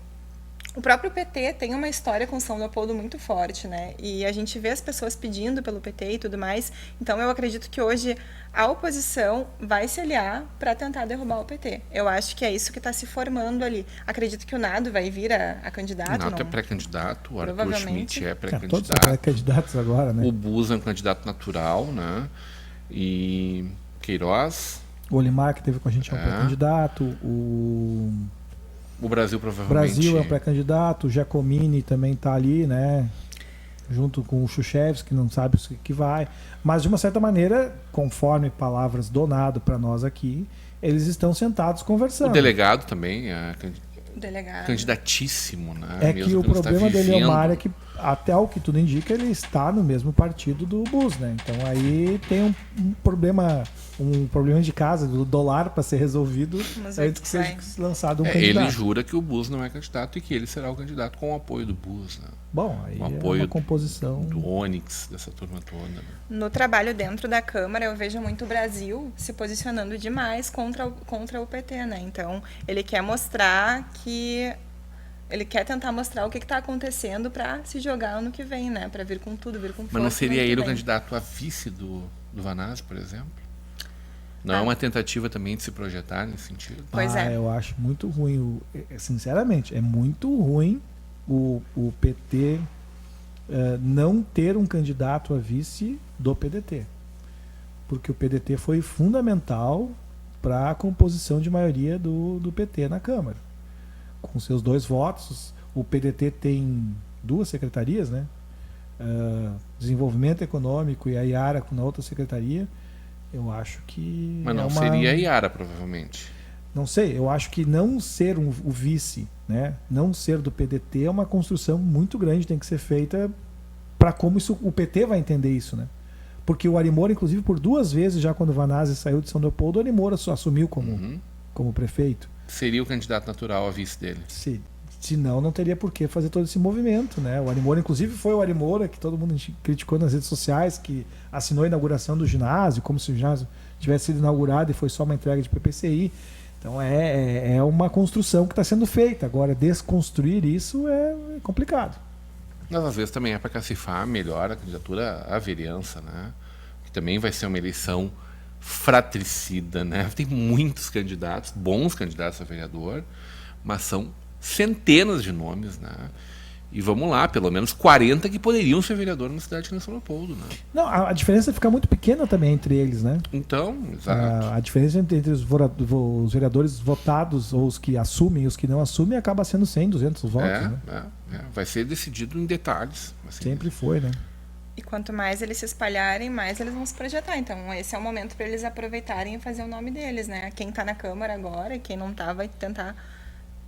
o próprio PT tem uma história com São Leopoldo muito forte, né? E a gente vê as pessoas pedindo pelo PT e tudo mais. Então eu acredito que hoje a oposição vai se aliar para tentar derrubar o PT. Eu acho que é isso que está se formando ali. Acredito que o Nado vai vir a candidato. O Nato não? é pré-candidato, o Arthur Provavelmente. Schmidt é Todos são pré-candidato. pré-candidatos agora, né? O Bus é um candidato natural, né? E Queiroz, O Olimar, que teve com a gente, é um pré-candidato. o Brasil provavelmente... Brasil é um pré-candidato. O Giacomini também está ali, né? Junto com o Schuchevski, que não sabe o que vai. Mas, de uma certa maneira, conforme palavras do Nado para nós aqui, eles estão sentados conversando. O delegado também é Delegado. candidatíssimo, né? É Mesmo que o não está problema dele, vivendo. Omar, é que, até o que tudo indica, ele está no mesmo partido do Bus, né? Então aí tem um problema de casa, do dólar para ser resolvido Vamos ver antes o que que seja vai. lançado um candidato. Ele jura que o Bus não é candidato e que ele será o candidato com o apoio do Bus, né? Bom, aí O é apoio uma composição... do Onyx, dessa turma toda. Né? No trabalho dentro da Câmara, eu vejo muito o Brasil se posicionando demais contra o PT, né? Então, ele quer mostrar que... Ele quer tentar mostrar o que está acontecendo para se jogar ano que vem, né? Para vir com tudo, vir com força. Mas não seria no ano que ele o vem. candidato a vice do Vanassa, por exemplo? Não é uma tentativa também de se projetar nesse sentido? Pois é. Eu acho muito ruim, sinceramente, é muito ruim o PT não ter um candidato a vice do PDT. Porque o PDT foi fundamental para a composição de maioria do PT na Câmara. Com seus 2 votos, o PDT tem 2 secretarias, né? Desenvolvimento Econômico e a Iara na outra secretaria. Eu acho que... Mas não seria a Iara, provavelmente. Não sei, eu acho que não ser o vice, né? Não ser do PDT é uma construção muito grande, tem que ser feita para como o PT vai entender isso, né? Porque o Ari Moura, inclusive, por 2 vezes, já quando o Vanassa saiu de São Leopoldo, o Ari Moura assumiu como prefeito. Seria o candidato natural a vice dele. Senão, não teria por que fazer todo esse movimento, né? O Ari Moura, inclusive, foi o Ari Moura que todo mundo criticou nas redes sociais, que assinou a inauguração do ginásio, como se o ginásio tivesse sido inaugurado e foi só uma entrega de PPCI. Então, é uma construção que está sendo feita. Agora, desconstruir isso é complicado. Mas, às vezes, também é para cacifar melhor a candidatura à vereança, né? Que também vai ser uma eleição fratricida, né? Tem muitos candidatos, bons candidatos a vereador, mas são centenas de nomes, né? E vamos lá, pelo menos 40 que poderiam ser vereador na cidade de São Leopoldo, né? Não, a diferença fica muito pequena também entre eles, né? Então, exato. A diferença entre os vereadores votados ou os que assumem e os que não assumem acaba sendo 100, 200 votos, né? Vai ser decidido em detalhes. Assim. Sempre foi, né? E quanto mais eles se espalharem, mais eles vão se projetar. Então, esse é o momento para eles aproveitarem e fazer o nome deles, né? Quem está na Câmara agora e quem não está vai tentar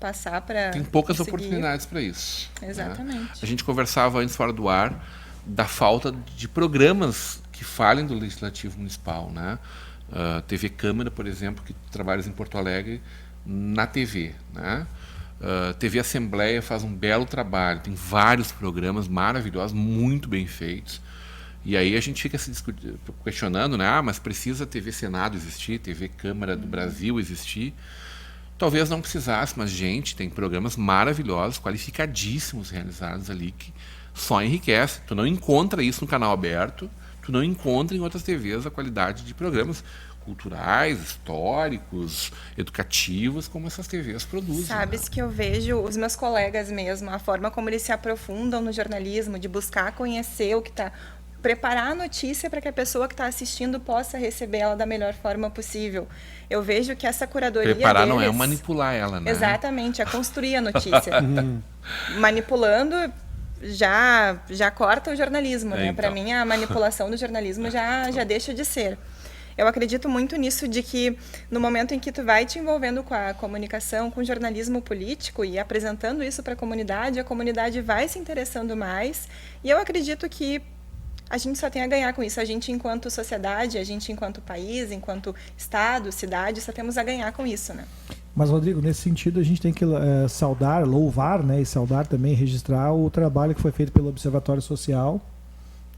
passar para... Tem poucas oportunidades para isso. Exatamente. Né? A gente conversava antes, fora do ar, da falta de programas que falem do Legislativo Municipal, né? TV Câmara, por exemplo, que trabalha em Porto Alegre na TV, né? TV Assembleia faz um belo trabalho, tem vários programas maravilhosos, muito bem feitos. E aí a gente fica se questionando, né? Mas precisa a TV Senado existir, TV Câmara do Brasil existir? Talvez não precisasse, mas, gente, tem programas maravilhosos, qualificadíssimos realizados ali que só enriquece. Tu não encontra isso no canal aberto, tu não encontra em outras TVs a qualidade de programas culturais, históricos, educativos, como essas TVs produzem. Sabes, né? Que eu vejo os meus colegas mesmo, a forma como eles se aprofundam no jornalismo, de buscar conhecer o que está... preparar a notícia para que a pessoa que está assistindo possa receber ela da melhor forma possível. Eu vejo que essa curadoria preparar deles... não é manipular ela, né? Exatamente, é construir a notícia. Manipulando já corta o jornalismo, né? Então. Para mim, a manipulação do jornalismo já deixa de ser. Eu acredito muito nisso, de que no momento em que tu vai te envolvendo com a comunicação, com o jornalismo político e apresentando isso para a comunidade vai se interessando mais. E eu acredito que a gente só tem a ganhar com isso. A gente, enquanto sociedade, a gente, enquanto país, enquanto estado, cidade, só temos a ganhar com isso, né? Mas, Rodrigo, nesse sentido, a gente tem que saudar, louvar, né, e saudar também, registrar o trabalho que foi feito pelo Observatório Social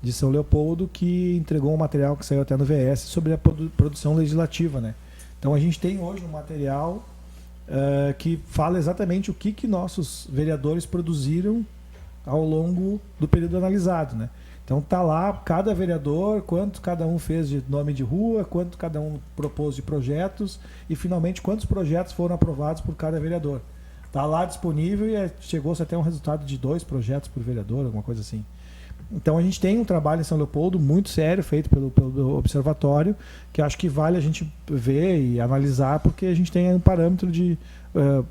de São Leopoldo, que entregou um material que saiu até no VS sobre a produção legislativa, né? Então, a gente tem hoje um material que fala exatamente o que nossos vereadores produziram ao longo do período analisado, né? Então tá lá cada vereador, quanto cada um fez de nome de rua, quanto cada um propôs de projetos e finalmente quantos projetos foram aprovados por cada vereador. Tá lá disponível e chegou-se até um resultado de 2 projetos por vereador, alguma coisa assim. Então a gente tem um trabalho em São Leopoldo muito sério feito pelo Observatório, que acho que vale a gente ver e analisar, porque a gente tem um parâmetro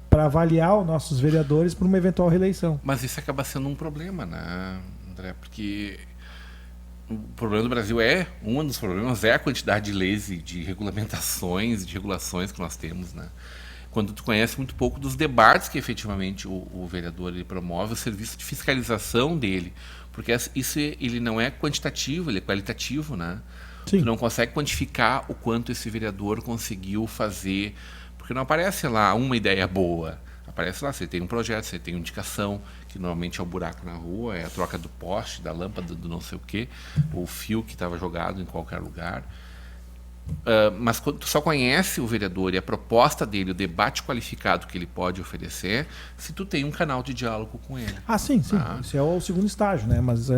para avaliar os nossos vereadores para uma eventual reeleição. Mas isso acaba sendo um problema, né, André? Porque o problema do Brasil um dos problemas é a quantidade de leis e de regulamentações, de regulações que nós temos, né? Quando tu conhece muito pouco dos debates que efetivamente o vereador ele promove, o serviço de fiscalização dele, porque isso ele não é quantitativo, ele é qualitativo, né? Sim. Tu não consegue quantificar o quanto esse vereador conseguiu fazer, porque não aparece lá uma ideia boa. Aparece lá, você tem um projeto, você tem uma indicação, que normalmente é o buraco na rua, é a troca do poste, da lâmpada, do não sei o quê, o fio que estava jogado em qualquer lugar. Mas quando tu só conhece o vereador e a proposta dele, o debate qualificado que ele pode oferecer, se tu tem um canal de diálogo com ele. Ah, sim. Esse é o segundo estágio, né? Mas,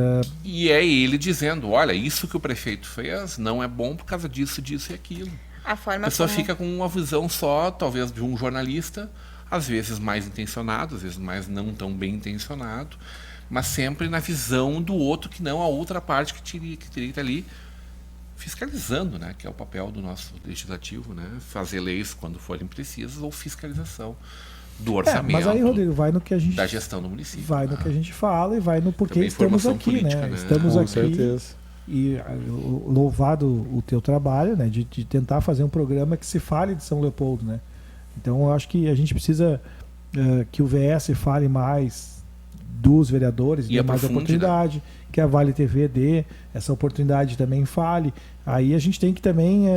E é ele dizendo, olha, isso que o prefeito fez não é bom por causa disso, disso e aquilo. A pessoa fica com uma visão só, talvez, de um jornalista, às vezes mais intencionado, às vezes mais não tão bem intencionado, mas sempre na visão do outro, que não a outra parte que teria que estar ali fiscalizando, né? Que é o papel do nosso legislativo, né? Fazer leis quando forem precisas ou fiscalização do orçamento, mas aí, Rodrigo, vai no que a gente, da gestão do município. Vai no que a gente fala e vai no porquê também estamos aqui, política, né? Estamos Com aqui certeza. E louvado o teu trabalho, né? De tentar fazer um programa que se fale de São Leopoldo, né? Então, eu acho que a gente precisa que o VS fale mais dos vereadores, dê mais oportunidade, né? Que a Vale TV dê essa oportunidade também fale. Aí a gente tem que também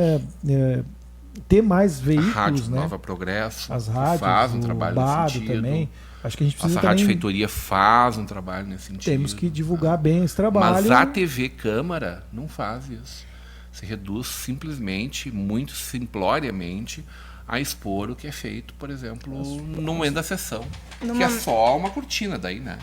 ter mais veículos, a Rádio né? Nova Progresso as rádios, faz um trabalho nesse sentido. Também. Acho que a gente precisa Nossa Rádio Feitoria faz um trabalho nesse sentido. Temos que divulgar bem esse trabalho. Mas a TV Câmara não faz isso. Se reduz simplesmente, muito simploriamente, a expor o que é feito, por exemplo, no momento da sessão. Que é só uma cortina daí, né?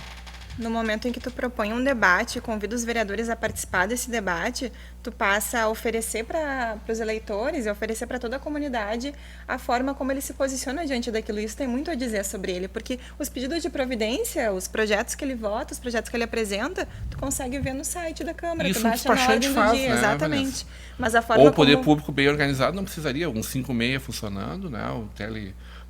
No momento em que tu propõe um debate, convida os vereadores a participar desse debate, tu passa a oferecer para os eleitores e oferecer para toda a comunidade a forma como ele se posiciona diante daquilo. Isso tem muito a dizer sobre ele, porque os pedidos de providência, os projetos que ele vota, os projetos que ele apresenta, tu consegue ver no site da Câmara. Isso tu baixa na ordem do dia, né, exatamente. Mas a forma ou o poder público bem organizado não precisaria, um 56 funcionando, né? O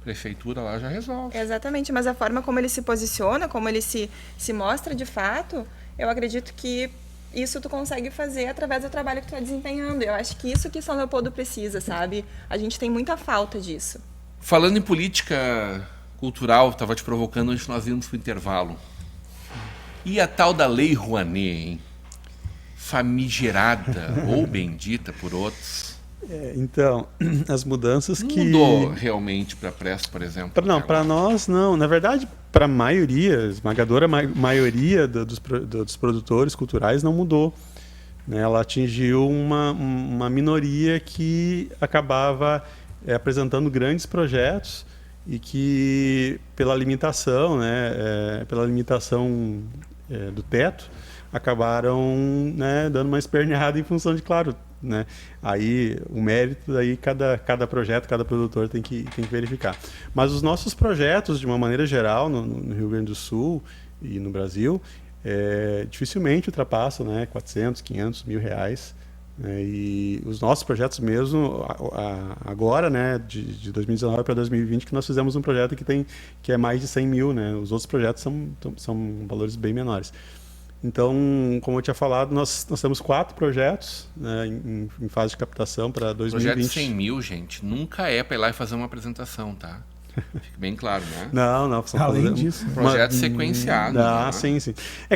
prefeitura lá já resolve. Exatamente, mas a forma como ele se posiciona, como ele se mostra de fato, eu acredito que isso tu consegue fazer através do trabalho que tu está desempenhando. Eu acho que isso que São Leopoldo precisa, sabe? A gente tem muita falta disso. Falando em política cultural, estava te provocando antes de nós irmos para o intervalo. E a tal da Lei Rouanet, hein? Famigerada ou bendita por outros. Então, as mudanças que... Mudou realmente para a Presto, por exemplo? Não, para nós não. Na verdade, para a maioria, esmagadora maioria dos produtores culturais não mudou. né, ela atingiu uma minoria que acabava apresentando grandes projetos e que, pela limitação, né, do teto, acabaram, né, dando uma esperneada em função de, claro, né, aí o mérito, aí cada projeto, cada produtor tem que verificar. Mas os nossos projetos, de uma maneira geral, no Rio Grande do Sul e no Brasil, dificilmente ultrapassam, né, 400, 500 mil reais. E os nossos projetos mesmo, agora, né, de 2019 para 2020, que nós fizemos um projeto que é mais de 100 mil, né? Os outros projetos são valores bem menores. Então, como eu tinha falado, nós temos 4 projetos, né, em fase de captação para 2020. Projeto de 100 mil, gente, nunca é para ir lá e fazer uma apresentação, tá? Fique bem claro, né? Não. Além disso. Projeto sequenciado. Né? Sim.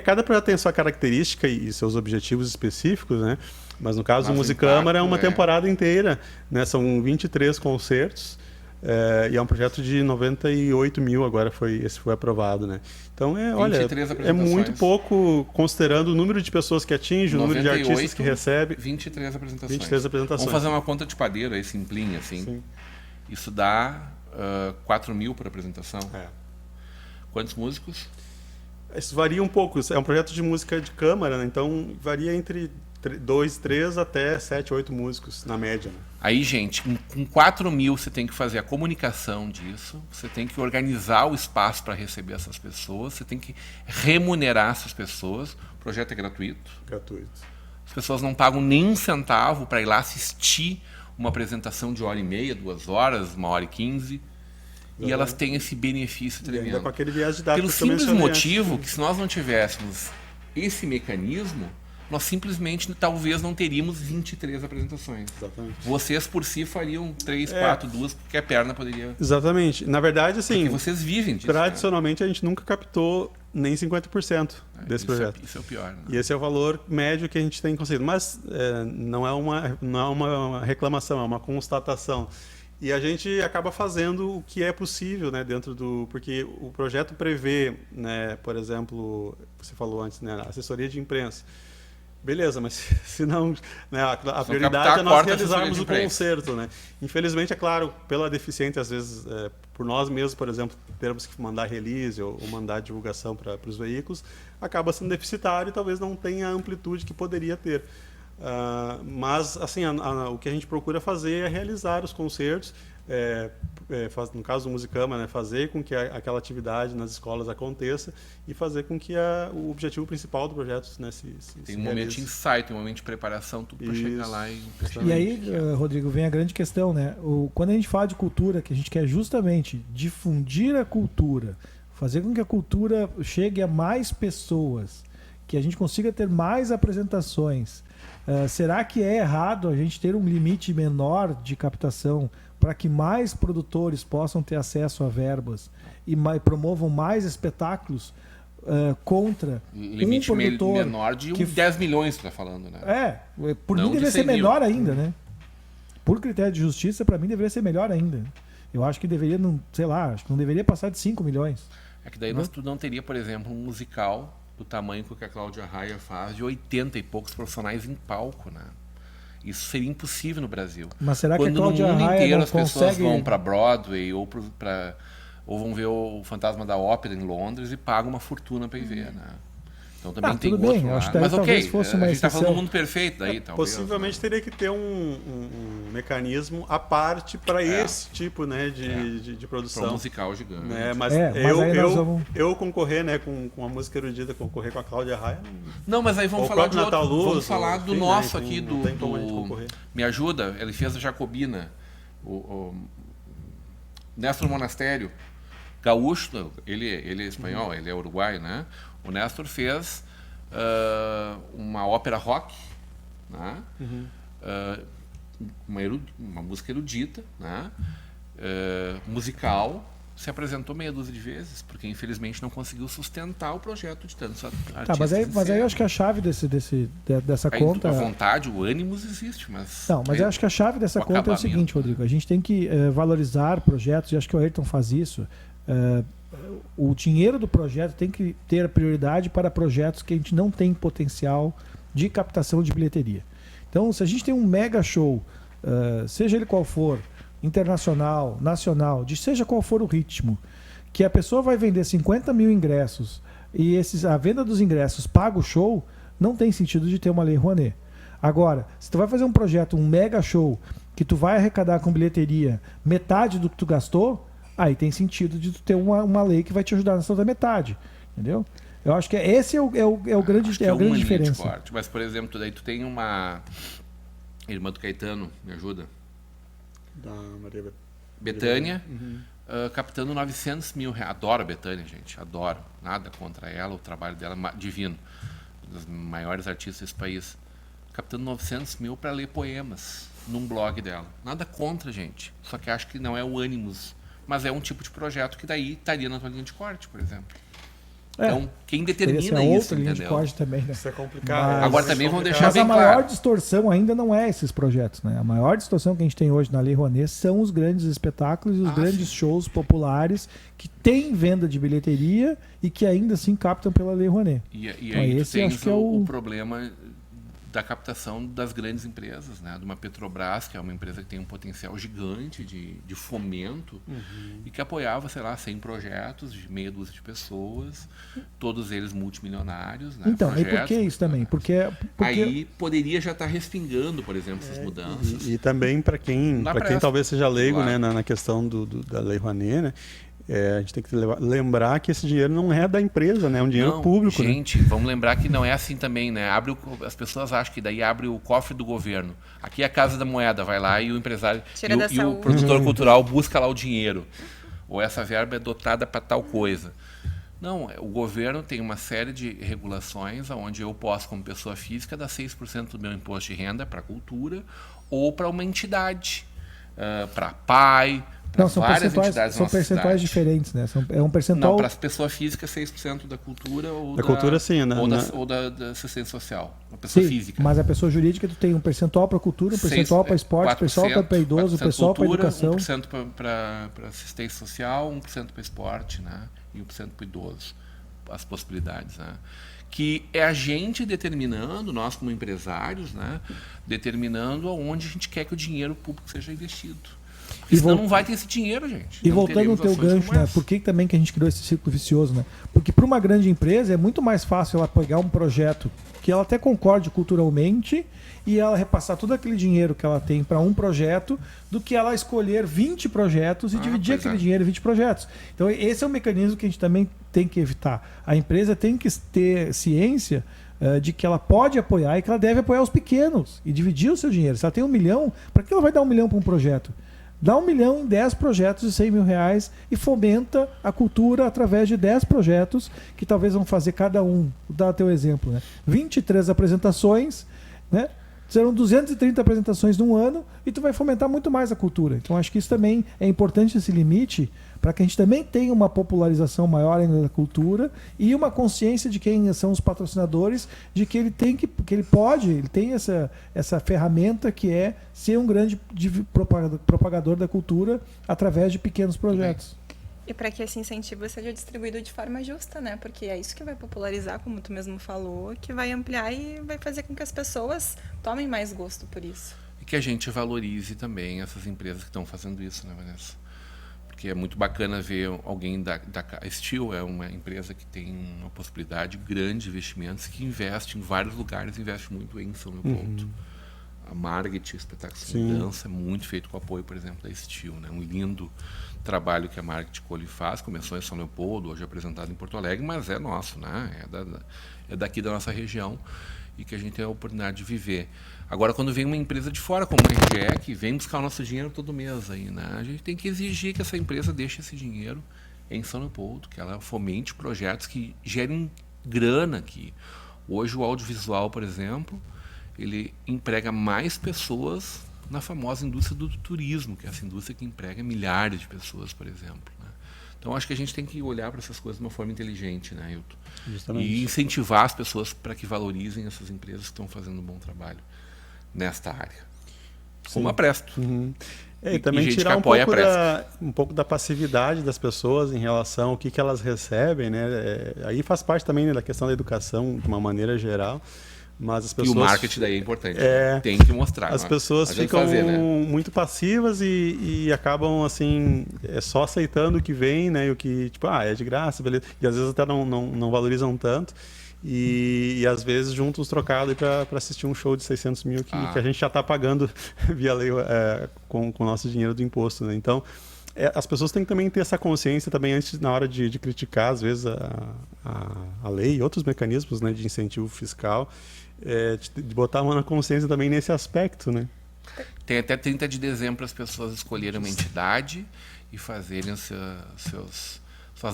Cada projeto tem a sua característica e seus objetivos específicos, né? Mas no caso do Musicâmara é uma temporada inteira, né? São 23 concertos e é um projeto de 98 mil, agora esse foi aprovado, né? Então, é muito pouco, considerando o número de pessoas que atinge, o número de artistas que recebe. 23 apresentações. 23 apresentações. Vamos fazer uma conta de padeiro aí, simplinha, assim. Sim. Isso dá 4 mil por apresentação. Quantos músicos? Isso varia um pouco. É um projeto de música de câmara, né? Então varia entre 2, 3 até 7, 8 músicos, na média. Né? Aí, gente, com 4 mil você tem que fazer a comunicação disso, você tem que organizar o espaço para receber essas pessoas, você tem que remunerar essas pessoas. O projeto é gratuito. Gratuito. As pessoas não pagam nem um centavo para ir lá assistir uma apresentação de 1h30, 2 horas, 1h15. E elas têm esse benefício tremendo. Ainda com aquele viés didático. Pelo simples motivo que, se nós não tivéssemos esse mecanismo, nós simplesmente talvez não teríamos 23 apresentações. Exatamente. Vocês por si fariam 3, 4, 2, porque a perna poderia... Exatamente. Na verdade, assim... Porque vocês vivem disso. Tradicionalmente, a gente nunca captou nem 50% desse projeto. Isso é o pior. Né? E esse é o valor médio que a gente tem conseguido. Mas não é uma reclamação, é uma constatação. E a gente acaba fazendo o que é possível, né, dentro do... Porque o projeto prevê, né, por exemplo, você falou antes, né, assessoria de imprensa. Beleza, mas se não... Né, a prioridade é nós realizarmos o concerto. Né? Infelizmente, é claro, pela deficiente, às vezes, por nós mesmos, por exemplo, termos que mandar release ou mandar divulgação para os veículos, acaba sendo deficitário e talvez não tenha a amplitude que poderia ter. Mas assim, o que a gente procura fazer é realizar os concertos, no caso do Musicama, né, fazer com que aquela atividade nas escolas aconteça e fazer com que o objetivo principal do projeto, né, tem um momento de ensaio, tem um momento de preparação, tudo para chegar lá e aí, Rodrigo, vem a grande questão, né? Quando a gente fala de cultura, que a gente quer justamente difundir a cultura, fazer com que a cultura chegue a mais pessoas, que a gente consiga ter mais apresentações. Será que é errado a gente ter um limite menor de captação para que mais produtores possam ter acesso a verbas e promovam mais espetáculos contra limite um produtor menor de 10 milhões, você está falando, né? Por mim deveria ser melhor ainda, né? Por critério de justiça, para mim deveria ser melhor ainda. Eu acho que deveria, acho que não deveria passar de 5 milhões. É que daí nós não teria, por exemplo, um musical do tamanho que a Cláudia Raia faz, de 80 e poucos profissionais em palco, né? Isso seria impossível no Brasil. Mas será que a Cláudia Raia no mundo inteiro não as pessoas consegue... vão para Broadway ou vão ver o Fantasma da Ópera em Londres e pagam uma fortuna para ir ver, né? Então também tem tudo outro bem, lado. acho que Mas talvez fosse uma a gente está falando do exceção. mundo perfeito daí, talvez. Possivelmente teria que ter um mecanismo à parte para esse tipo, né, de produção. Para um musical gigante. Mas eu concorrer, né, com a música erudita, concorrer com a Cláudia Raia... Não, mas aí vamos falar de outro. Vamos falar do nosso né, aqui, não tem como a gente concorrer. Me ajuda, ele fez a Jacobina, o Néstor Monastério, gaúcho, ele é espanhol, ele é uruguaio, né? O Néstor fez uma ópera rock, né? Uma música erudita, né? Musical, se apresentou meia dúzia de vezes, porque infelizmente não conseguiu sustentar o projeto de tantos artistas. Mas aí eu acho que a chave dessa conta... A vontade, o ânimo existe, mas... Não, mas eu acho que a chave dessa conta é o seguinte, Rodrigo, a gente tem que valorizar projetos, e acho que o Ayrton faz isso. O dinheiro do projeto tem que ter a prioridade para projetos que a gente não tem potencial de captação de bilheteria. Então, se a gente tem um mega show, seja ele qual for, internacional, nacional, de seja qual for o ritmo, que a pessoa vai vender 50 mil ingressos e a venda dos ingressos paga o show, não tem sentido de ter uma lei Rouanet. Agora, se tu vai fazer um projeto, um mega show, que tu vai arrecadar com bilheteria metade do que tu gastou, aí tem sentido de tu ter uma lei que vai te ajudar nessa outra metade. Entendeu? Eu acho que esse é o grande, a grande diferença. Corte. Mas, por exemplo, daí tu tem uma irmã do Caetano, me ajuda? Da Maria Betânia, captando 900 mil reais. Adoro a Betânia, gente, adoro. Nada contra ela, o trabalho dela é divino. Uma das maiores artistas desse país. Captando 900 mil para ler poemas num blog dela. Nada contra, gente. Só que acho que não é o ânimos. Mas é um tipo de projeto que daí estaria na tua linha de corte, por exemplo. Então, quem determina isso, outra linha entendeu? de corte também, né? Isso é complicado. Agora também vão deixar Mas bem a maior claro. distorção ainda não é esses projetos, né? A maior distorção que a gente tem hoje na Lei Rouanet são os grandes espetáculos e os grandes shows populares que têm venda de bilheteria e que ainda assim captam pela Lei Rouanet. E Então, aí esse tu tens acho que é o problema da captação das grandes empresas, né? De uma Petrobras, que é uma empresa que tem um potencial gigante de fomento e que apoiava, sei lá, 100 projetos de meia dúzia de pessoas, todos eles multimilionários, né? Então, projetos, e por que isso também? Porque aí poderia já estar respingando, por exemplo, essas mudanças. E também para quem talvez seja leigo, né, na questão da Lei Rouanet, né? A gente tem que lembrar que esse dinheiro não é da empresa, né? É um dinheiro público. Gente, vamos lembrar que não é assim também, né? As pessoas acham que daí abre o cofre do governo. Aqui é a Casa da Moeda, vai lá e o empresário e o produtor cultural busca lá o dinheiro. Ou essa verba é dotada para tal coisa. Não, o governo tem uma série de regulações onde eu posso, como pessoa física, dar 6% do meu imposto de renda para a cultura ou para uma entidade, para PAI. Não, são percentuais diferentes, né? É um percentual. Não, para as pessoas físicas, 6% da cultura ou cultura, sim, né? Ou da assistência social. Uma pessoa física. Mas a pessoa jurídica, tu tem um percentual para cultura, um percentual para esporte, um percentual para idoso, um percentual para educação. 1% para assistência social, 1% para esporte, né? E 1% para idoso. As possibilidades, né? Que é a gente determinando, nós como empresários, né? Determinando aonde a gente quer que o dinheiro público seja investido. Porque senão não vai ter esse dinheiro, gente. E voltando no teu gancho, né? Por que também que a gente criou esse ciclo vicioso, né? Porque para uma grande empresa é muito mais fácil ela pegar um projeto que ela até concorde culturalmente e ela repassar todo aquele dinheiro que ela tem para um projeto do que ela escolher 20 projetos e dividir aquele dinheiro em 20 projetos. Então esse é um mecanismo que a gente também tem que evitar. A empresa tem que ter ciência de que ela pode apoiar e que ela deve apoiar os pequenos e dividir o seu dinheiro. Se ela tem 1 milhão, para que ela vai dar 1 milhão para um projeto? Dá 1 milhão em 10 projetos de 100 mil reais e fomenta a cultura através de 10 projetos que talvez vão fazer cada um. Vou dar teu exemplo, né? 23 apresentações, né? Serão 230 apresentações num ano e tu vai fomentar muito mais a cultura. Então acho que isso também é importante, esse limite, para que a gente também tenha uma popularização maior ainda da cultura e uma consciência de quem são os patrocinadores, de que ele tem ele tem essa ferramenta que é ser um grande propagador da cultura através de pequenos projetos. E para que esse incentivo seja distribuído de forma justa, né? Porque é isso que vai popularizar, como tu mesmo falou, que vai ampliar e vai fazer com que as pessoas tomem mais gosto por isso. E que a gente valorize também essas empresas que estão fazendo isso, né, Vanessa? Porque é muito bacana ver alguém a Steel é uma empresa que tem uma possibilidade grande de investimentos, que investe em vários lugares, investe muito em São Leopoldo. A Margit, espetáculo de dança, é muito feito com o apoio, por exemplo, da Steel, né? Um lindo trabalho que a Margit Cole faz, começou em São Leopoldo, hoje é apresentado em Porto Alegre, mas é nosso, né? É daqui da nossa região e que a gente tem a oportunidade de viver. Agora, quando vem uma empresa de fora, como a RGE, que vem buscar o nosso dinheiro todo mês aí, né? A gente tem que exigir que essa empresa deixe esse dinheiro em São Leopoldo, que ela fomente projetos que gerem grana aqui. Hoje o audiovisual, por exemplo, ele emprega mais pessoas na famosa indústria do turismo, que é essa indústria que emprega milhares de pessoas, por exemplo, né? Então acho que a gente tem que olhar para essas coisas de uma forma inteligente, né, Hilton? Justamente. E incentivar as pessoas para que valorizem essas empresas que estão fazendo um bom trabalho nesta área. Como a Presto. E também tirar um pouco da passividade das pessoas em relação ao que elas recebem, né? Aí faz parte também, né, da questão da educação de uma maneira geral. Mas as E pessoas... o marketing daí é importante. É, tem que mostrar. as não é? pessoas Não adianta ficam fazer, né? muito passivas e acabam, assim, só aceitando o que vem, né? E o que, tipo, é de graça, beleza. E às vezes até não valorizam tanto. E às vezes juntam os trocados para assistir um show de 600 mil que a gente já está pagando via lei com o nosso dinheiro do imposto, né? Então, as pessoas têm que também ter essa consciência também antes, na hora de criticar, às vezes, a lei e outros mecanismos, né, de incentivo fiscal, de botar a mão na consciência também nesse aspecto, né? Tem até 30 de dezembro para as pessoas escolherem uma entidade e fazerem suas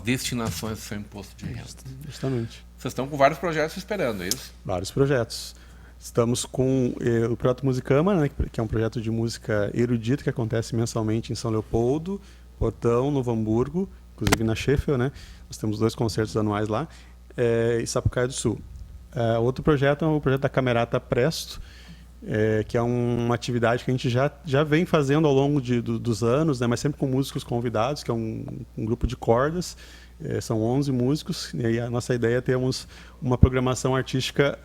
destinações do seu imposto de renda. Justamente. Vocês estão com vários projetos esperando, é isso? Vários projetos. Estamos com o projeto Musicama, né, que é um projeto de música erudita que acontece mensalmente em São Leopoldo, Portão, Novo Hamburgo, inclusive na Sheffield, né? Nós temos 2 concertos anuais lá, e Sapucaia do Sul. Outro projeto é o projeto da Camerata Presto, que é uma atividade que a gente já vem fazendo ao longo dos anos, né, mas sempre com músicos convidados, que é um grupo de cordas, são 11 músicos, e a nossa ideia é termos uma programação artística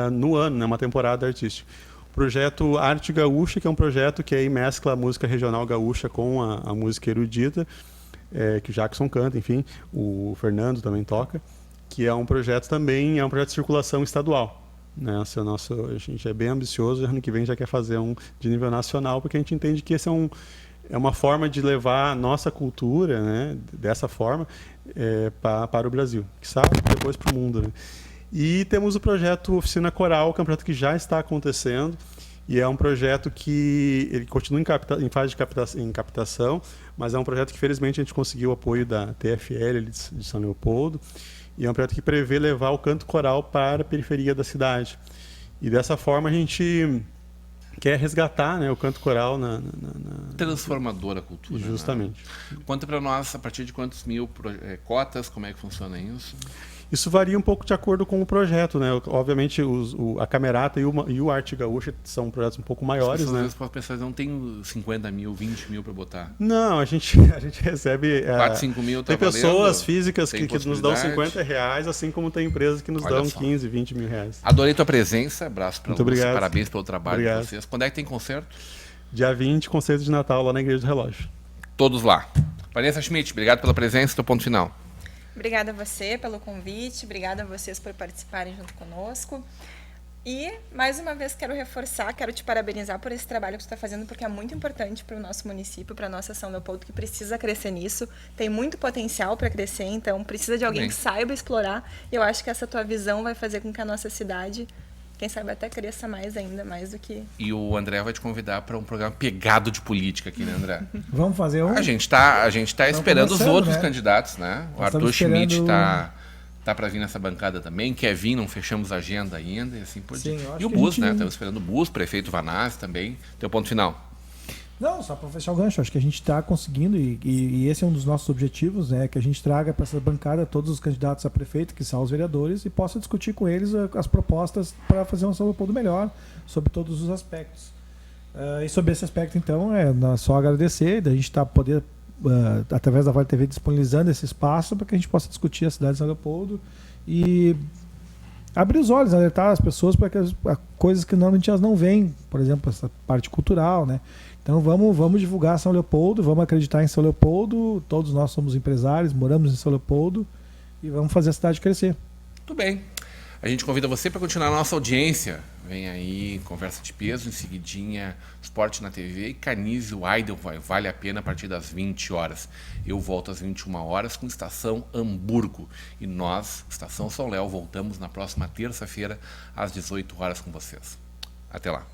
no ano, né, uma temporada artística. O projeto Arte Gaúcha, que é um projeto que aí mescla a música regional gaúcha com a música erudita, que o Jackson canta, enfim, o Fernando também toca, que é um projeto também, é um projeto de circulação estadual. Né? A gente é bem ambicioso, ano que vem já quer fazer um de nível nacional, porque a gente entende que esse é uma forma de levar a nossa cultura, né, dessa forma, para o Brasil, que sabe, depois para o mundo. Né? E temos o projeto Oficina Coral, que é um projeto que já está acontecendo, e é um projeto que ele continua em fase de captação, mas é um projeto que felizmente a gente conseguiu o apoio da TFL de São Leopoldo, e é um projeto que prevê levar o canto coral para a periferia da cidade. E dessa forma a gente quer resgatar, né, o canto coral Transformadora a cultura. Justamente. Né? Conta para nós, a partir de quantos mil cotas, como é que funciona isso? Isso varia um pouco de acordo com o projeto, né? Obviamente a Camerata e o Arte Gaúcha são projetos um pouco maiores, né? Às vezes as pessoas não têm 50 mil, 20 mil para botar. Não, a gente recebe 4, 5 mil. Tem pessoas físicas que nos dão R$50, assim como tem empresas que nos dão 15, 20 mil reais. Adorei tua presença, abraço para você, parabéns pelo trabalho de vocês. Quando é que tem concerto? Dia 20, concerto de Natal lá na Igreja do Relógio. Todos lá. Vanessa Schmidt, obrigado pela presença, teu ponto final. Obrigada a você pelo convite, obrigada a vocês por participarem junto conosco. E, mais uma vez, quero te parabenizar por esse trabalho que tu está fazendo, porque é muito importante para o nosso município, para a nossa São Leopoldo, que precisa crescer nisso. Tem muito potencial para crescer, então precisa de alguém que saiba explorar. E eu acho que essa tua visão vai fazer com que a nossa cidade, quem sabe, até cresça ainda mais do que... E o André vai te convidar para um programa pegado de política aqui, né, André? Vamos fazer um? A gente tá esperando os outros candidatos, né? O Arthur Schmidt tá para vir nessa bancada também. Quer vir, não fechamos a agenda ainda e assim por diante. E o Bus, né? Estamos esperando o Bus, prefeito Vanazzi também. Teu ponto final. Não, só para fechar o gancho, acho que a gente está conseguindo, e esse é um dos nossos objetivos, né, que a gente traga para essa bancada todos os candidatos a prefeito, que são os vereadores, e possa discutir com eles as propostas para fazer um São Leopoldo melhor, sobre todos os aspectos. E sobre esse aspecto, então, só agradecer, da gente poder, através da Vale TV, disponibilizando esse espaço para que a gente possa discutir a cidade de São Leopoldo e abrir os olhos, alertar as pessoas para que coisas que normalmente elas não veem, por exemplo, essa parte cultural, né? Então vamos divulgar São Leopoldo, vamos acreditar em São Leopoldo, todos nós somos empresários, moramos em São Leopoldo e vamos fazer a cidade crescer. Tudo bem. A gente convida você para continuar a nossa audiência. Vem aí, Conversa de Peso, em seguidinha, Esporte na TV e Canise Idol, vale a pena a partir das 20 horas. Eu volto às 21 horas com Estação Hamburgo. E nós, Estação São Léo, voltamos na próxima terça-feira às 18 horas com vocês. Até lá.